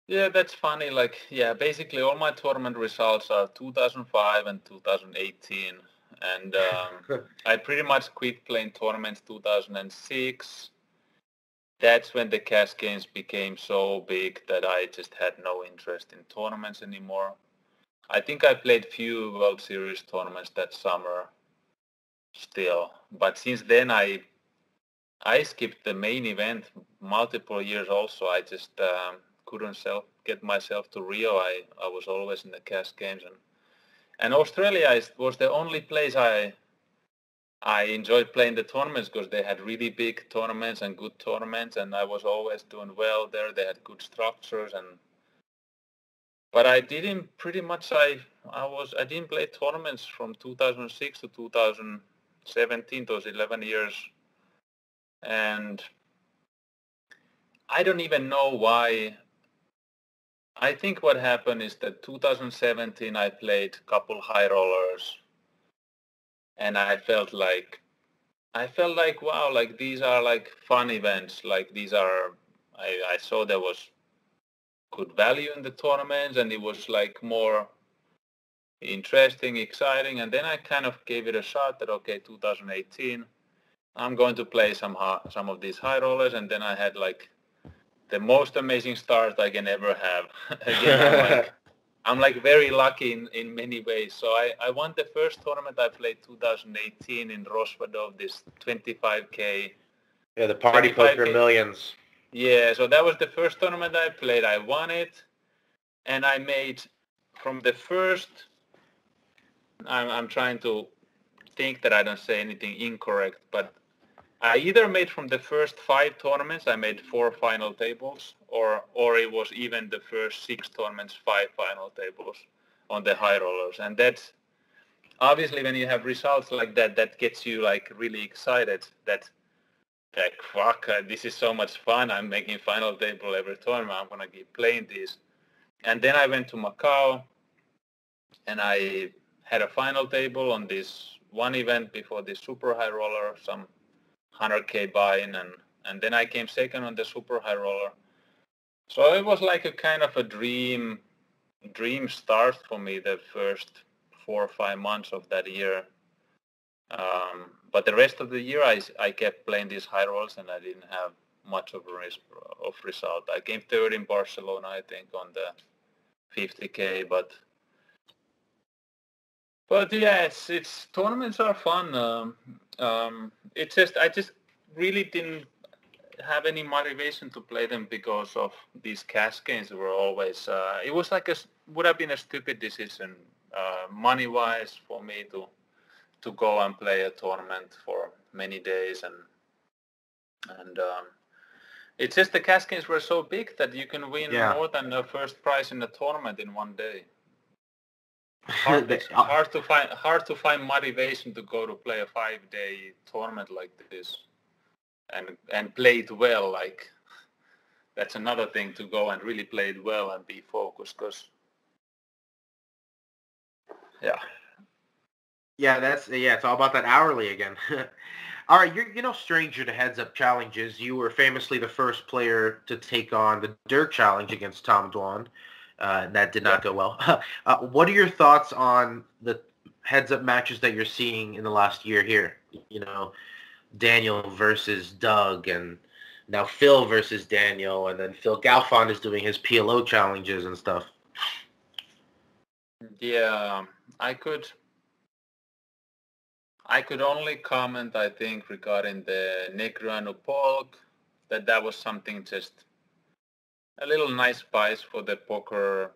Yeah, that's funny. Like, yeah, basically all my tournament results are 2005 and 2018. And I pretty much quit playing tournaments 2006. That's when the cash games became so big that I just had no interest in tournaments anymore. I think I played few World Series tournaments that summer still. But since then I skipped the main event multiple years also. I just couldn't get myself to Rio. I was always in the cash games, and Australia was the only place I enjoyed playing the tournaments because they had really big tournaments and good tournaments, and I was always doing well there. They had good structures, but I didn't pretty much. I didn't play tournaments from 2006 to 2017, those 11 years, and I don't even know why I think what happened is that 2017 I played a couple high rollers, and I felt like wow, like these are like fun events. Like these are, I saw there was good value in the tournaments, and it was like more interesting, exciting. And then I kind of gave it a shot that okay, 2018, I'm going to play some of these high rollers, and then I had like the most amazing start I can ever have. Again, I'm like very lucky in many ways. So I won the first tournament I played 2018 in Rosvadov, this 25K. Yeah, the Party Poker Millions. Yeah, so that was the first tournament I played. I won it, and I made from the first. I'm trying to think that I don't say anything incorrect, but I either made from the first 5 tournaments, I made 4 final tables, or it was even the first 6 tournaments, 5 final tables on the high rollers. And that's obviously when you have results like that, that gets you like really excited that like, fuck, this is so much fun. I'm making final table every tournament. I'm going to keep playing this. And then I went to Macau and I had a final table on this one event before this super high roller, some 100K buy-in, and then I came second on the super high roller. So it was like a kind of a dream start for me the first 4 or 5 months of that year. But the rest of the year I kept playing these high rolls and I didn't have much of result. I came third in Barcelona, I think, on the 50K, but yeah, it's tournaments are fun. It's just I just really didn't have any motivation to play them because of these cash games were always. It was like would have been a stupid decision, money wise, for me to go and play a tournament for many days and it's just the cash games were so big that you can win more than the first prize in a tournament in one day. It's hard to find motivation to go to play a 5-day tournament like this and play it well. Like that's another thing, to go and really play it well and be focused. Cause it's all about that hourly again. All right, you're no stranger to heads-up challenges. You were famously the first player to take on the Dirk Challenge against Tom Dwan. That did not go well. What are your thoughts on the heads-up matches that you're seeing in the last year here? You know, Daniel versus Doug, and now Phil versus Daniel, and then Phil Galfond is doing his PLO challenges and stuff. Yeah, I could only comment, I think, regarding the Negreanu Polk, that was something just a little nice spice for the poker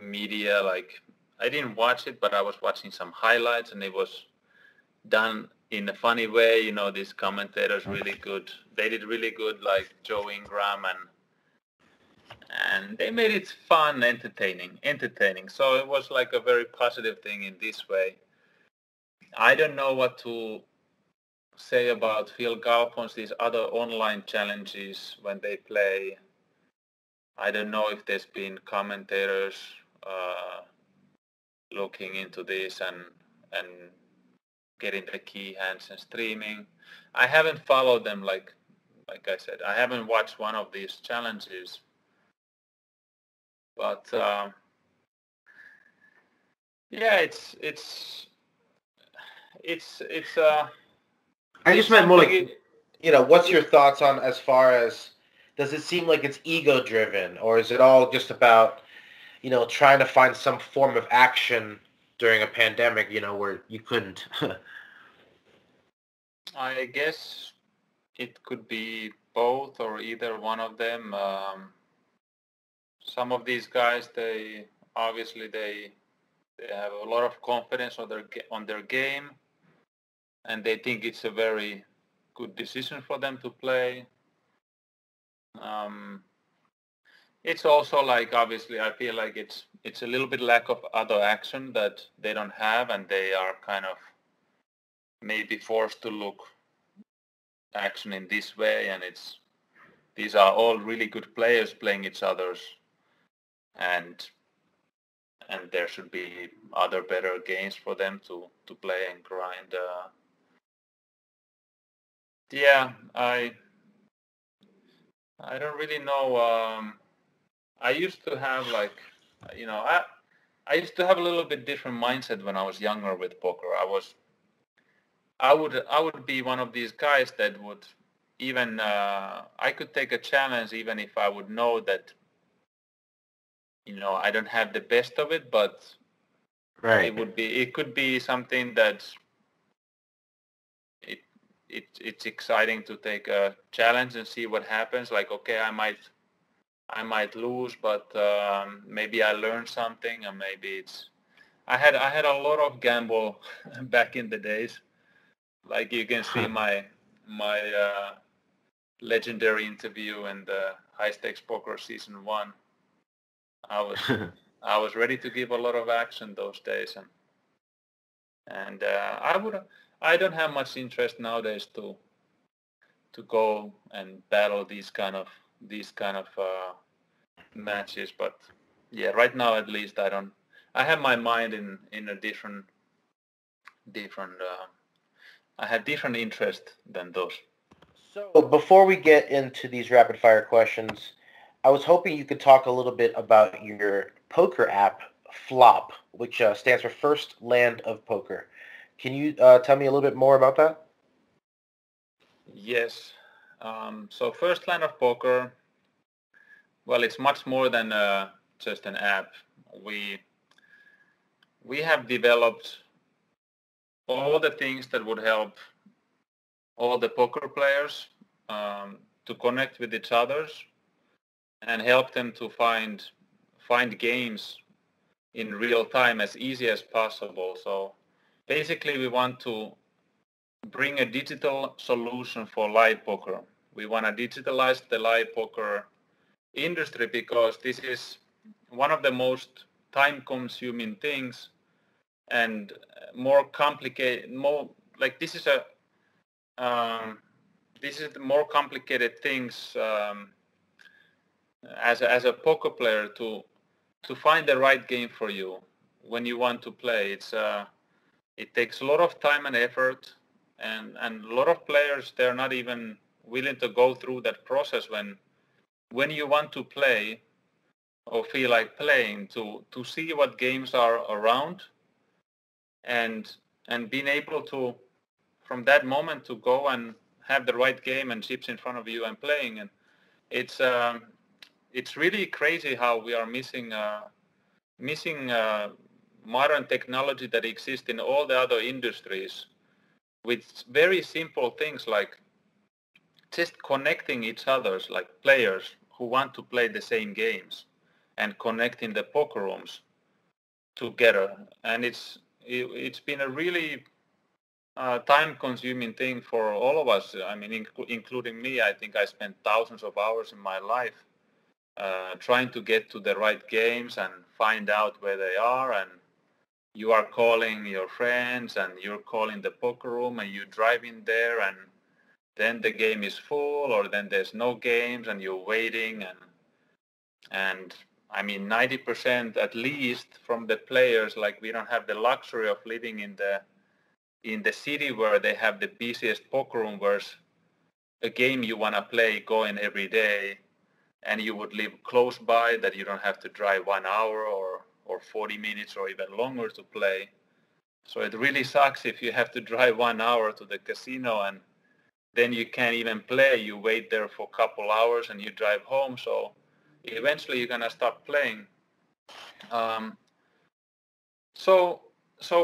media. Like I didn't watch it, but I was watching some highlights and it was done in a funny way. You know, these commentators really good. They did really good, like Joe Ingram, and they made it fun, entertaining. So it was like a very positive thing in this way. I don't know what to say about Phil Galfond's these other online challenges when they play. I don't know if there's been commentators looking into this and getting the key hands and streaming. I haven't followed them like I said. I haven't watched one of these challenges, but yeah, it's I just meant more like, you know, what's your thoughts on as far as, does it seem like it's ego-driven, or is it all just about, you know, trying to find some form of action during a pandemic, you know, where you couldn't? I guess it could be both or either one of them. Some of these guys, they obviously they have a lot of confidence on their game, and they think it's a very good decision for them to play. It's also like, obviously, I feel like it's a little bit lack of other action that they don't have, and they are kind of maybe forced to look action in this way, and these are all really good players playing each other's and there should be other better games for them to play and grind. Yeah, I don't really know. I used to have like, I used to have a little bit different mindset when I was younger with poker. I would be one of these guys that would even I could take a challenge even if I would know that I don't have the best of it, but Right. it could be something that it's exciting to take a challenge and see what happens. Like, okay, I might lose, but maybe I learned something, and maybe it's. I had a lot of gamble back in the days. Like you can see my legendary interview in the High Stakes Poker Season 1. I was ready to give a lot of action those days, and I don't have much interest nowadays to go and battle these kind of matches. But yeah, right now at least I don't. I have my mind in a different. I have different interest than those. So before we get into these rapid fire questions, I was hoping you could talk a little bit about your poker app, Flop, which stands for First Land of Poker. Can you tell me a little bit more about that? Yes. So First Land of Poker, well, it's much more than just an app. We have developed all the things that would help all the poker players to connect with each other and help them to find games in real time as easy as possible. So basically we want to bring a digital solution for live poker. We want to digitalize the live poker industry because this is one of the most time consuming things and more complicated, more like this is the more complicated things as a poker player to find the right game for you when you want to play. It takes a lot of time and effort, and a lot of players, they're not even willing to go through that process when you want to play or feel like playing to see what games are around and being able to from that moment to go and have the right game and chips in front of you and playing. And it's really crazy how we are missing modern technology that exists in all the other industries with very simple things like just connecting each other's, like players who want to play the same games and connecting the poker rooms together. And it's been a really time-consuming thing for all of us. I mean, including me. I think I spent thousands of hours in my life trying to get to the right games and find out where they are. And you are calling your friends and you're calling the poker room and you drive in there and then the game is full or then there's no games and you're waiting and I mean 90% at least from the players, like we don't have the luxury of living in the city where they have the busiest poker room where a game you want to play going every day and you would live close by that you don't have to drive 1 hour or 40 minutes or even longer to play. So it really sucks if you have to drive 1 hour to the casino and then you can't even play. You wait there for a couple hours and you drive home. So eventually you're gonna stop playing. So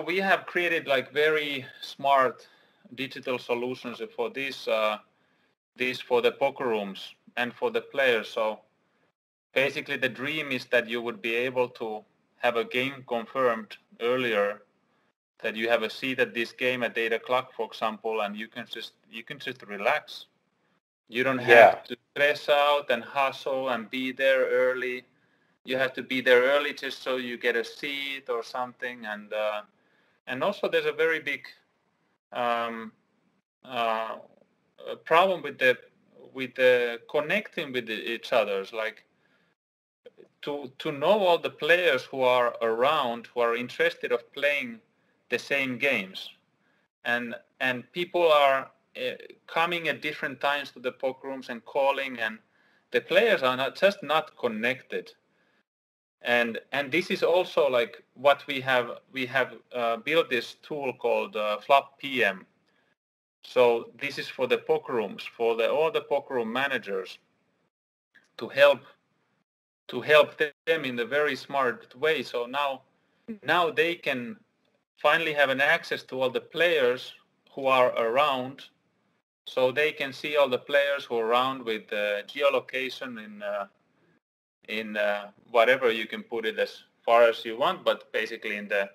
we have created like very smart digital solutions for this for the poker rooms and for the players. So basically the dream is that you would be able to have a game confirmed earlier, that you have a seat at this game at 8 o'clock, for example, and you can just relax. You don't have to stress out and hustle and be there early. You have to be there early just so you get a seat or something. And also there's a very big problem with the connecting with each other. Like to know all the players who are around, who are interested of playing the same games, and people are coming at different times to the poker rooms and calling, and the players are not connected. And this is also like what we have built this tool called Flop PM. So this is for the poker rooms, for all the poker room managers, to help them in a very smart way. So now they can finally have an access to all the players who are around. So they can see all the players who are around with geolocation in whatever, you can put it as far as you want, but basically in the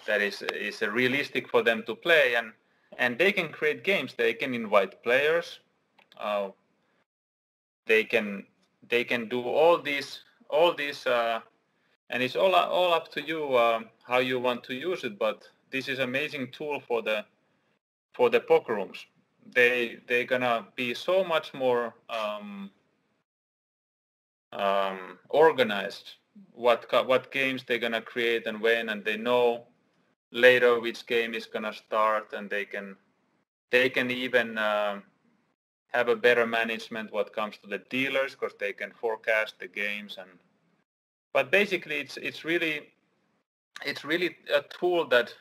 that is realistic for them to play, and they can create games. They can invite players. They can do all these and it's all up to you how you want to use it. But this is amazing tool for the poker rooms. They're gonna be so much more organized. What games they're gonna create and when, and they know later which game is gonna start, and they can even have a better management what comes to the dealers, because they can forecast the games. But basically it's really a tool that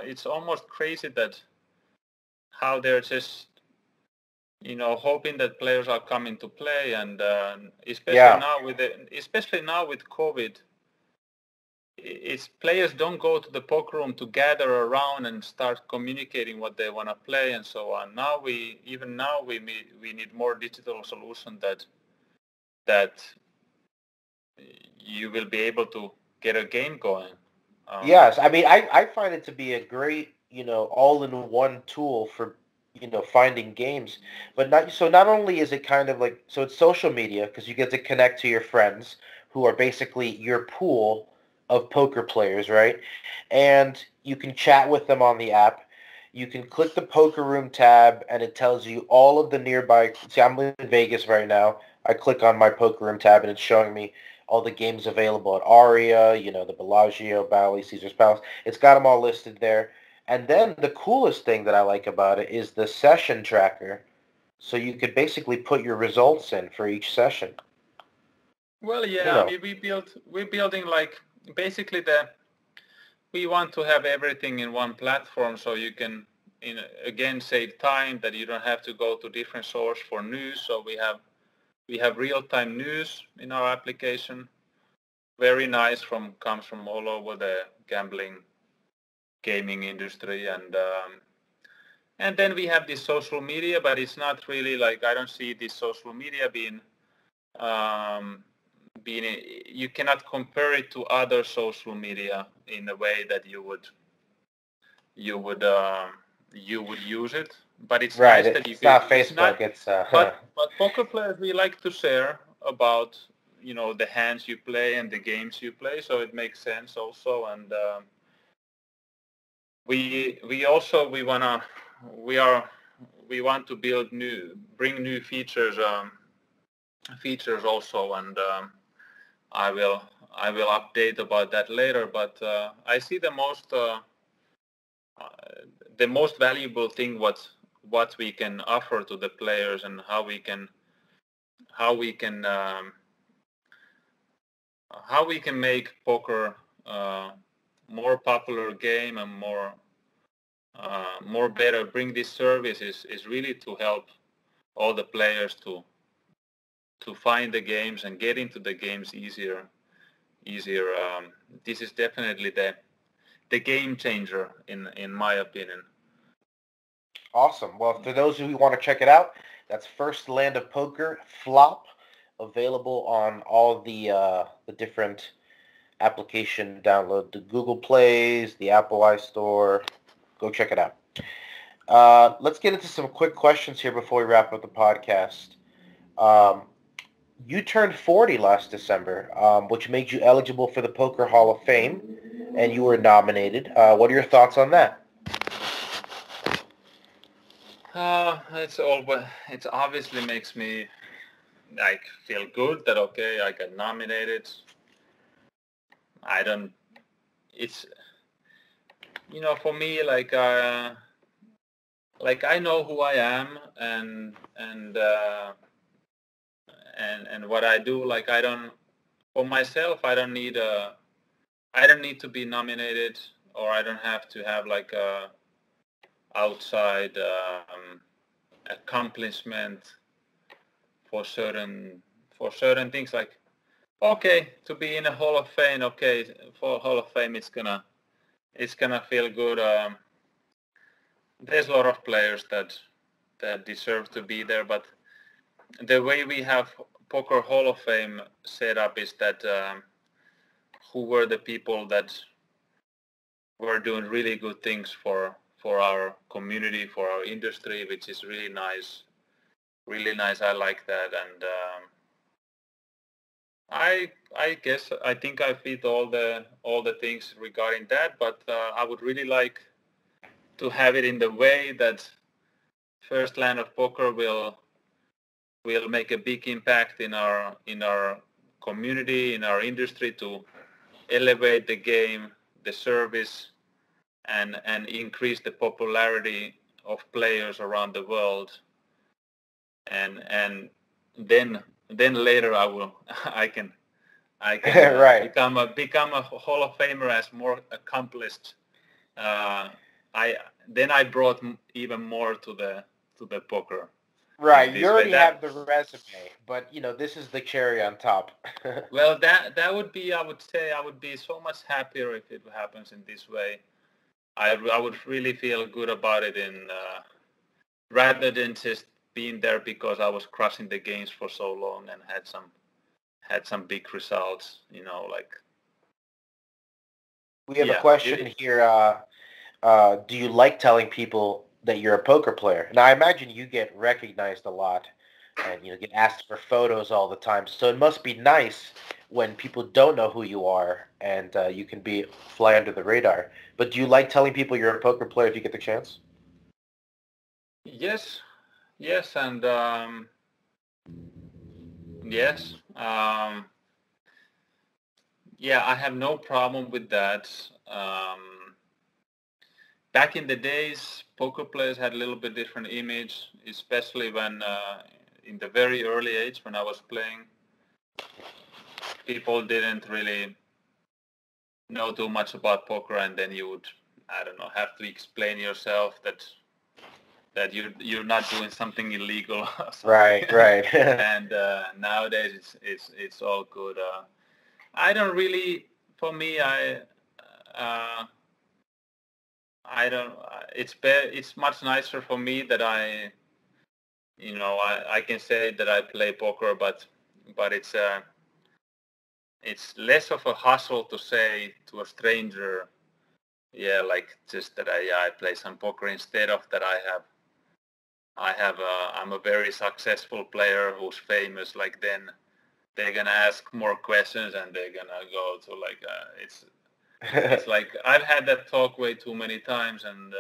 it's almost crazy that how they're just hoping that players are coming to play, and especially now with COVID, it's players don't go to the poker room to gather around and start communicating what they want to play and so on. Now we need more digital solution that you will be able to get a game going. Yes, I mean, I find it to be a great, all-in-one tool for, finding games. But not only is it kind of like, so it's social media, because you get to connect to your friends who are basically your pool of poker players, right? And you can chat with them on the app. You can click the poker room tab, and it tells you all of the nearby. See, I'm in Vegas right now. I click on my poker room tab, and it's showing me all the games available at Aria, the Bellagio, Bally, Caesar's Palace. It's got them all listed there. And then the coolest thing that I like about it is the session tracker. So you could basically put your results in for each session. Well, yeah, I mean, we're building like basically we want to have everything in one platform, so you can again save time, that you don't have to go to different source for news. So we have real-time news in our application. Very nice, comes from all over the gambling, gaming industry, and then we have this social media, but it's not really like, I don't see this social media being you cannot compare it to other social media in a way that you would use it. But it's right. Nice that it's not Facebook. But poker players, we like to share about the hands you play and the games you play, so it makes sense also. And we want to bring new features also, and I will update about that later. But I see the most valuable thing what we can offer to the players, and how we can make poker more popular game, and more better. Bring this service is really to help all the players to find the games and get into the games easier. This is definitely the game changer in my opinion. Awesome. Well, for those who want to check it out, that's First Land of Poker Flop, available on all the different application download, the Google Plays, the Apple iStore. Go check it out. Let's get into some quick questions here before we wrap up the podcast. You turned 40 last December, which made you eligible for the Poker Hall of Fame, and you were nominated. What are your thoughts on that? It obviously makes me like feel good that okay, I got nominated. I don't. It's for me like I know who I am and what I do. Like I don't for myself. I don't need to be nominated, or I don't have to have like a outside accomplishment for certain things. Like okay, to be in a Hall of Fame. Okay, for Hall of Fame, it's gonna feel good. There's a lot of players that deserve to be there, but the way we have Poker Hall of Fame set up is that who were the people that were doing really good things for our community, for our industry, which is really nice. Really nice. I like that, and I guess I think I fit all the things regarding that, but I would really like to have it in the way that First Land of Poker will make a big impact in our community, in our industry, to elevate the game, the service, and increase the popularity of players around the world. And then later I can Right. become a Hall of Famer as more accomplished. I brought even more to the poker. Right. In You this way, already have the resume, but this is the cherry on top. well, that would be, I would say, I would be so much happier if it happens in this way. I would really feel good about it rather than just being there because I was crushing the games for so long and had some big results. Like We have a yeah. question here. Do you like telling people that you're a poker player? Now, I imagine you get recognized a lot and get asked for photos all the time. So it must be nice when people don't know who you are and you can fly under the radar. But do you like telling people you're a poker player if you get the chance? Yes, yes, and yes. Yeah, I have no problem with that. Back in the days, poker players had a little bit different image, especially when in the very early age when I was playing, people didn't really know too much about poker, and then you would, I don't know, have to explain yourself that you're not doing something illegal or something. Right. And nowadays it's all good. I don't really, for me, I don't. It's much nicer for me that I can say that I play poker, but it's less of a hustle to say to a stranger, yeah, like just that I play some poker instead of that I'm a very successful player who's famous. Like then they're gonna ask more questions and they're gonna go to like it's like I've had that talk way too many times, and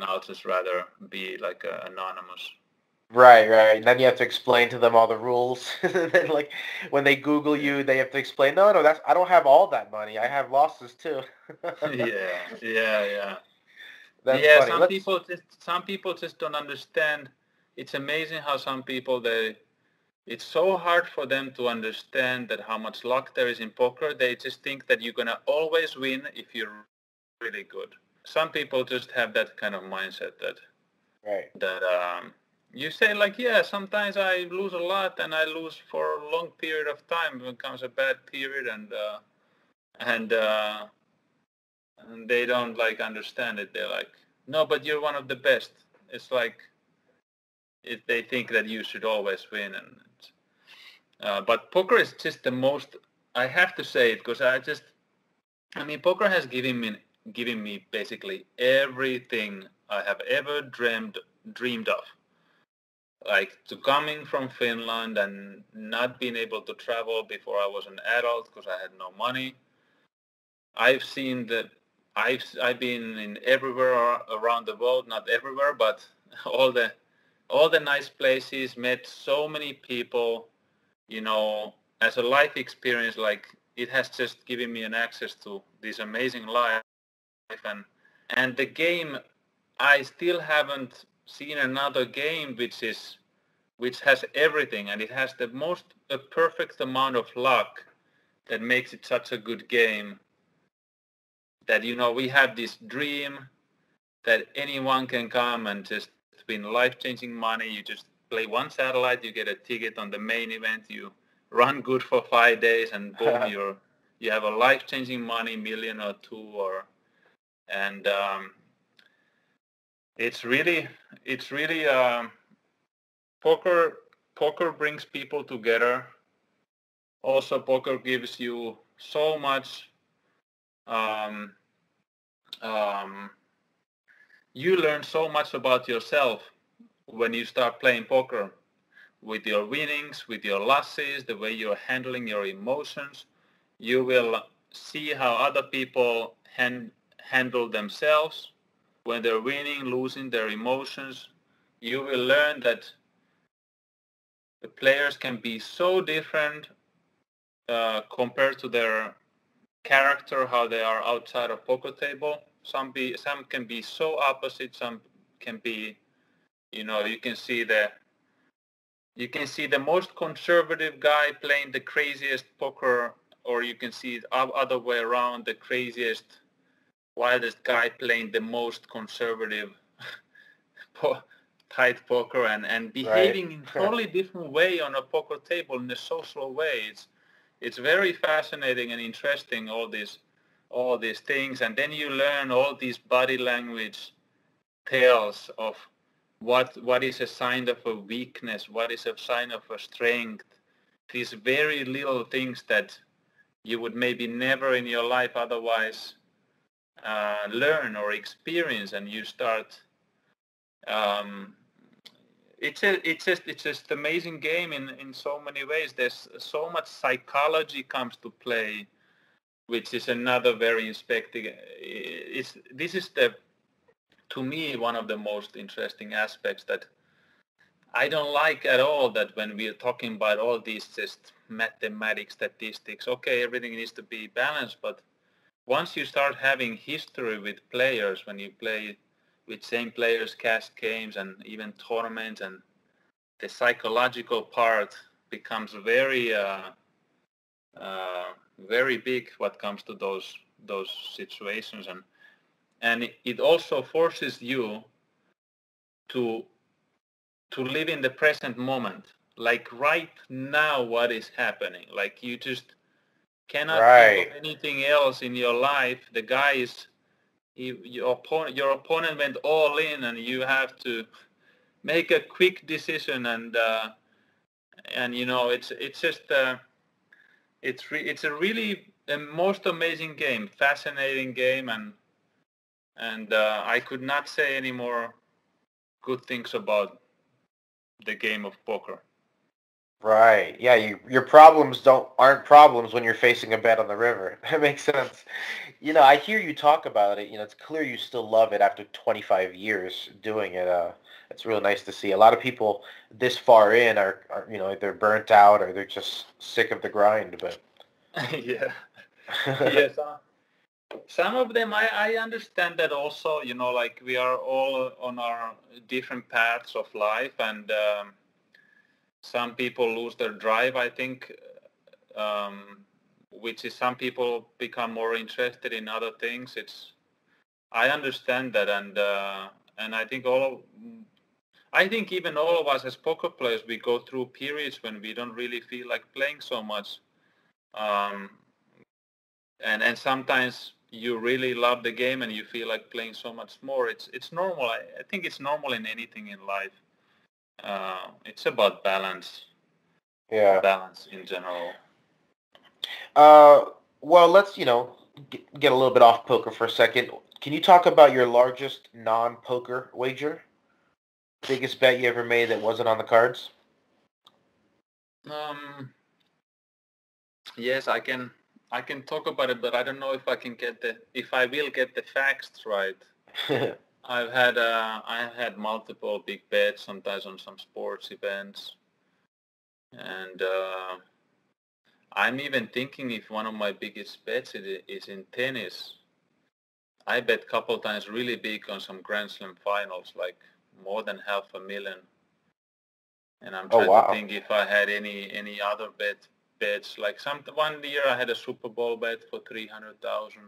I'll just rather be like anonymous. Right. And then you have to explain to them all the rules. And then, like, when they Google you, they have to explain, no, I don't have all that money. I have losses too. Yeah. That's Yeah, funny. some people just don't understand. It's amazing how some people it's so hard for them to understand that how much luck there is in poker. They just think that you're gonna always win if you're really good. Some people just have that kind of mindset Right. that you say like, yeah, sometimes I lose a lot and I lose for a long period of time. It becomes a bad period, and they don't like understand it. They're like, no, but you're one of the best. It's like if they think that you should always win, but poker is just the most. I have to say it because I mean, poker has given me basically everything I have ever dreamed of. Like to coming from Finland and not being able to travel before I was an adult because I had no money. I've seen that I've been in everywhere around the world, not everywhere, but all the all the nice places, met so many people, you know, as a life experience, like it has just given me an access to this amazing life. And the game, I still haven't seen another game which has everything, and it has a perfect amount of luck that makes it such a good game. That, you know, we have this dream that anyone can come and just win life-changing money. You just play one satellite, you get a ticket on the main event, you run good for 5 days, and boom, you have a life-changing money, million or two, and it's really poker brings people together. Also, poker gives you so much. Um, um, you learn so much about yourself when you start playing poker, with your winnings, with your losses, the way you're handling your emotions. You will see how other people handle themselves when they're winning, losing, their emotions. You will learn that the players can be so different compared to their character, how they are outside of poker table. Some can be so opposite. Some can be, you know, you can see the most conservative guy playing the craziest poker, or you can see the other way around, the craziest, wildest guy playing the most conservative tight poker, and behaving in totally different way on a poker table in a social way. It's very fascinating and interesting, all these things, and then you learn all these body language tales of what is a sign of a weakness, what is a sign of a strength. These very little things that you would maybe never in your life otherwise learn or experience, and you start. Um, it's just amazing game in so many ways. There's so much psychology comes to play, which is another very inspecting. This is to me one of the most interesting aspects that I don't like at all, that when we're talking about all these just mathematics, statistics, okay, everything needs to be balanced, but once you start having history with players, when you play with same players, cash games, and even tournaments, and the psychological part becomes very big what comes to those situations, and it also forces you to live in the present moment, like right now what is happening. Like you just cannot think of anything else in your life. The guy is your opponent went all in, and you have to make a quick decision, and you know it's just it's a really a most amazing game, fascinating game, and I could not say any more good things about the game of poker. Right. Yeah, your problems aren't problems when you're facing a bet on the river. That makes sense. You know, I hear you talk about it. You know, it's clear you still love it after 25 years doing it. It's real nice to see. A lot of people this far in are you know, they're burnt out or they're just sick of the grind, but Yeah. Yes. Some of them, I understand that also, you know, like we are all on our different paths of life, and some people lose their drive, I think, which is some people become more interested in other things. I understand that, and I think even all of us as poker players, we go through periods when we don't really feel like playing so much. Um, and sometimes you really love the game and you feel like playing so much more. It's normal. I think it's normal in anything in life. It's about balance. yeah. Balance in general. Uh, well, let's, you know, get a little bit off poker for a second. Can you talk about your largest non-poker wager? Biggest bet you ever made that wasn't on the cards? Um, yes, I can talk about it, but I don't know if I will get the facts right. I've had multiple big bets, sometimes on some sports events, and I'm even thinking if one of my biggest bets is in tennis. I bet a couple times really big on some Grand Slam finals, like more than $500,000. And I'm Oh trying to wow. think if I had any other bets. Like one year I had a Super Bowl bet for 300,000.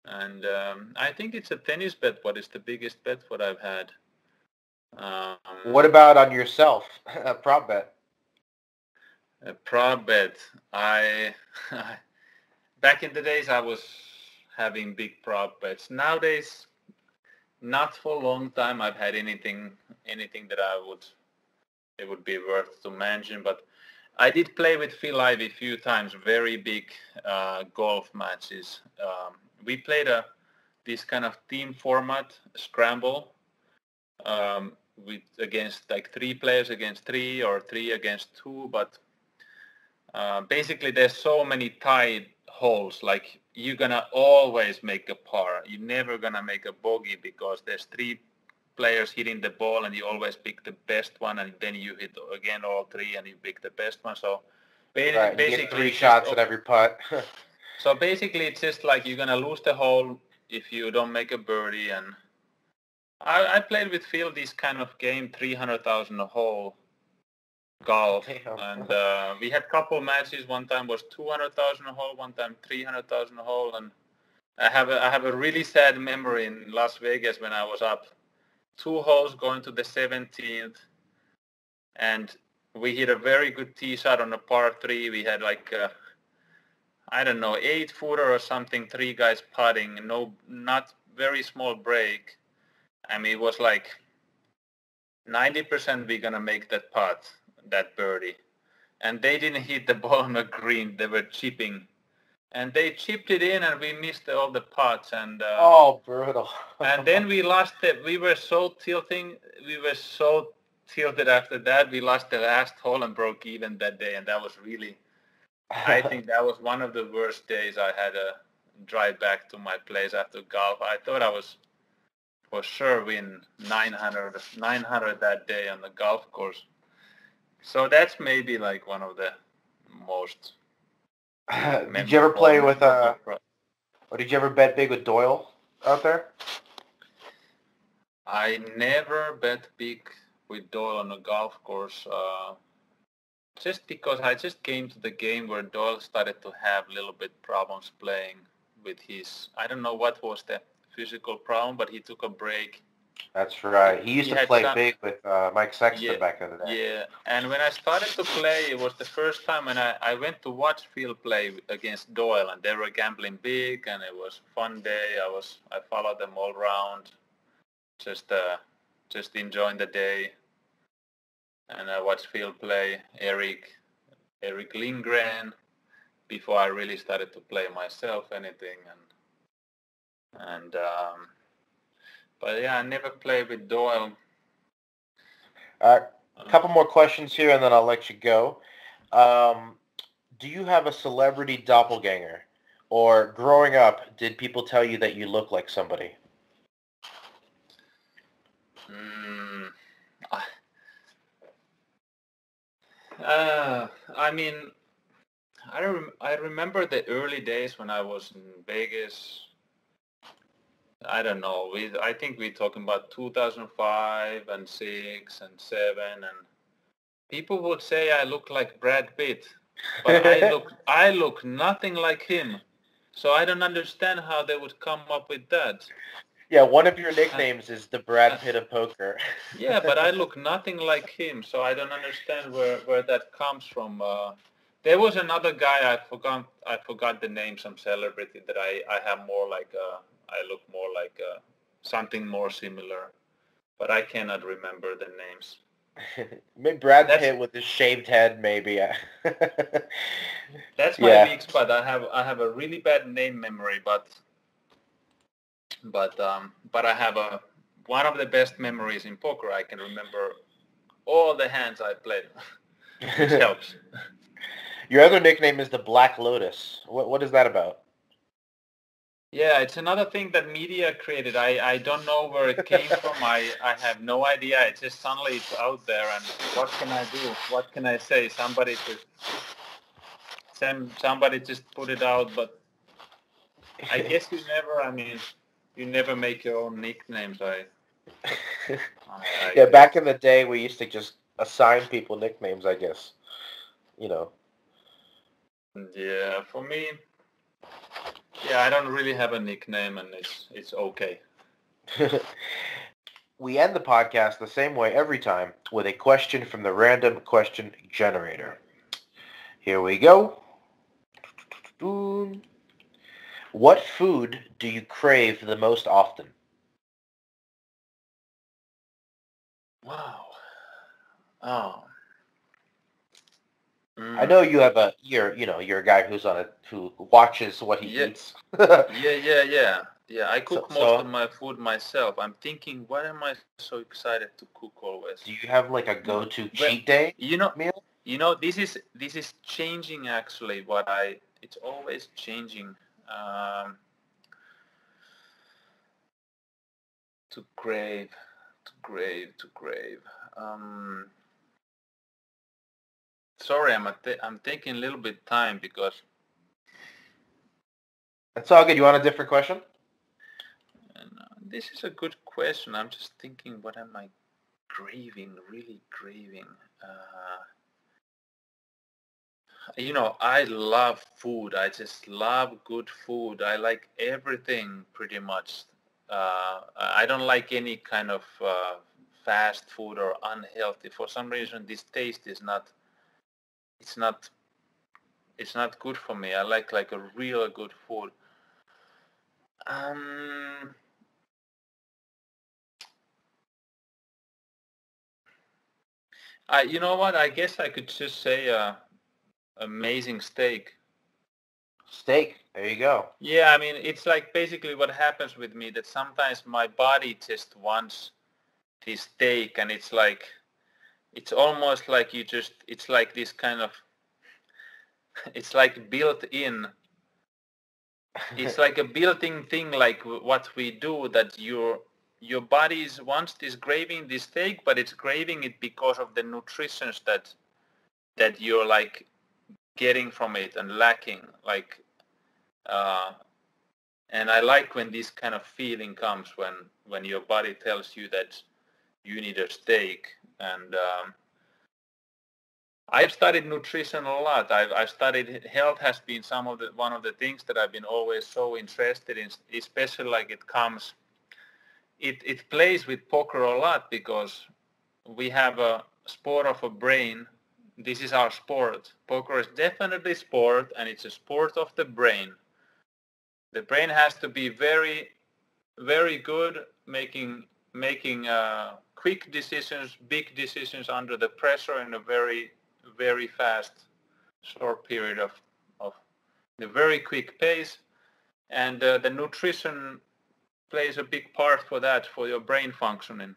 And I think it's a tennis bet. What is the biggest bet what I've had? What about on yourself? A prop bet. A prop bet. I back in the days I was having big prop bets. Nowadays, not for a long time I've had anything that it would be worth to mention. But I did play with Phil Ivey a few times, very big golf matches. We played this kind of team format, scramble, with against like 3 players against 3 or 3 against 2. But basically, there's so many tied holes. Like you're gonna always make a par. You're never gonna make a bogey because there's 3 players hitting the ball, and you always pick the best one, and then you hit again all 3, and you pick the best one. So Right, you get basically, 3 shots at every putt. so basically, it's just like you're gonna lose the hole if you don't make a birdie. And I played with Phil this kind of game, 300,000 a hole golf, Damn. and we had couple matches. One time was 200,000 a hole, one time 300,000 a hole, and I have a really sad memory in Las Vegas when I was up 2 holes going to the 17th, and we hit a very good tee shot on a par 3. We had like I don't know, 8-footer or something, 3 guys putting, not very small break. I mean, it was like 90% we're gonna make that putt, that birdie, and they didn't hit the ball on the green. They were chipping, and they chipped it in, and we missed all the putts. And Oh, brutal. and then we lost it. We were so tilted after that. We lost the last hole and broke even that day, and that was really. I think that was one of the worst days I had a drive back to my place after golf. I thought I was for sure win 900 that day on the golf course. So that's maybe like one of the most Did you ever play with memorable or did you ever bet big with Doyle out there? I never bet big with Doyle on a golf course. Just because I just came to the game where Doyle started to have a little bit problems playing with his, I don't know what was the physical problem, but he took a break. That's right. He used to play big with Mike Sexton back in the day. Yeah, and when I started to play, it was the first time when I went to watch Phil play against Doyle, and they were gambling big, and it was a fun day. I followed them all around, just enjoying the day. And I watched Phil play Eric Lindgren before I really started to play myself anything. But yeah, I never played with Doyle. A couple more questions here, and then I'll let you go. Do you have a celebrity doppelganger? Or growing up, did people tell you that you look like somebody? I mean, I remember the early days when I was in Vegas. I don't know. I think we're talking about 2005 and 6 and 7, and people would say I look like Brad Pitt, but I look nothing like him. So I don't understand how they would come up with that. Yeah, one of your nicknames is the Brad Pitt of poker. Yeah, but I look nothing like him, so I don't understand where that comes from. There was another guy, I forgot the name, some celebrity that I have more like I look more like something more similar, but I cannot remember the names. Maybe Brad Pitt with his shaved head, maybe. That's my weak spot. I have a really bad name memory, but I have one of the best memories in poker. I can remember all the hands I played, which helps. Your other nickname is the Black Lotus. What is that about? Yeah, it's another thing that media created. I don't know where it came from. I have no idea. It's just suddenly it's out there, and what can I do? What can I say? Somebody just put it out, but I guess you never make your own nicknames. I Yeah, guess. back in the day, we used to just assign people nicknames, I guess. You know. Yeah, for me, yeah, I don't really have a nickname, and it's okay. We end the podcast the same way every time with a question from the random question generator. Here we go. What food do you crave the most often? Wow. Oh. I know you have you're a guy who watches what he Yeah, eats. yeah. I cook most of So my food myself. I'm thinking, why am I so excited to cook always? do you have like a Mm, go-to Well, cheat day you know, meal? this is changing actually. It's always changing. Um, to crave, to crave. Um, Sorry, I'm taking a little bit time because That's all good. You want a different question? this is a good question. I'm just thinking, what am I really craving? I love food. I just love good food. I like everything pretty much. I don't like any kind of fast food or unhealthy. For some reason, this taste is not. It's not. It's not good for me. I like a real good food. Um, you know what? I guess I could just say amazing steak. Steak. There you go. Yeah, I mean, it's like basically what happens with me that sometimes my body just wants this steak, and it's almost like it's like this kind of, it's like built in. It's like a built-in thing, like what we do, that your body wants this craving this steak, but it's craving it because of the nutritions that you're like getting from it and lacking. Uh, and I like when this kind of feeling comes when your body tells you that you need a steak. And I've studied nutrition a lot. I've studied health has been one of the things that I've been always so interested in, especially like it plays with poker a lot because we have a sport of a brain. This is our sport. Poker is definitely sport, and it's a sport of the brain. The brain has to be very, very good making quick decisions, big decisions under the pressure in a very, very fast, short period of the very quick pace. And the nutrition plays a big part for that, for your brain functioning.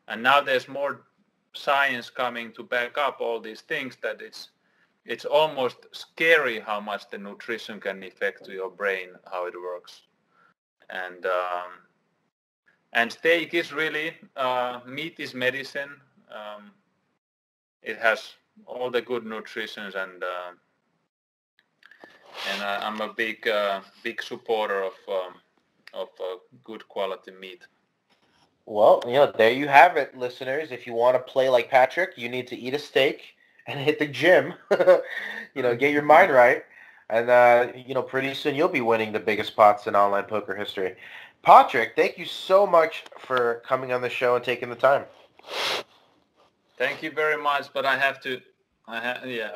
And now there's more science coming to back up all these things that it's almost scary how much the nutrition can affect to your brain, how it works. And steak is really meat is medicine. It has all the good nutritions, and I'm a big supporter of good quality meat. Well, there you have it, listeners. If you want to play like Patrick, you need to eat a steak and hit the gym. Get your mind right. And, pretty soon you'll be winning the biggest pots in online poker history. Patrick, thank you so much for coming on the show and taking the time. Thank you very much, but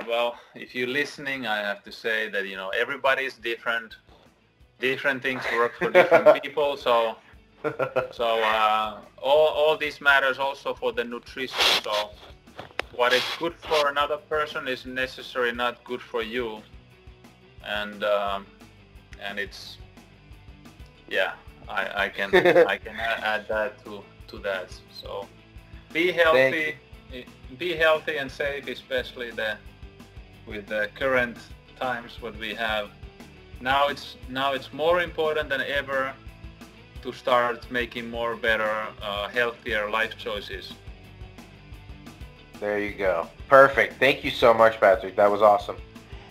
well, if you're listening, I have to say that, everybody is different. Different things work for different people, so all this matters also for the nutrition. So what is good for another person is necessarily not good for you, and it's I can add that to that. So be healthy, and safe, especially with the current times what we have. now it's more important than ever to start making more better, healthier life choices. There you go. Perfect. Thank you so much, Patrik. That was awesome.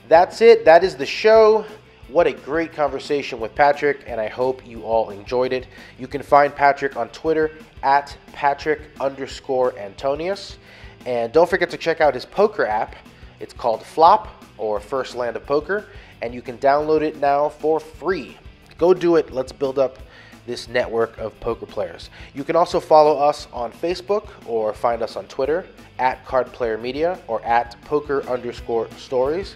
That's it. That is the show. What a great conversation with Patrik, and I hope you all enjoyed it. You can find Patrik on Twitter at Patrik_Antonius. And don't forget to check out his poker app. It's called Flop, or First Land of Poker, and you can download it now for free. Go do it. Let's build up this network of poker players. You can also follow us on Facebook or find us on Twitter at CardPlayerMedia or at Poker_Stories.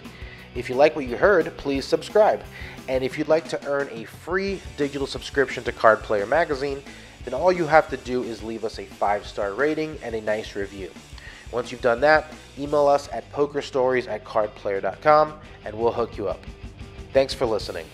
If you like what you heard, please subscribe. And if you'd like to earn a free digital subscription to Card Player Magazine, then all you have to do is leave us a 5-star rating and a nice review. Once you've done that, email us at pokerstories@cardplayer.com and we'll hook you up. Thanks for listening.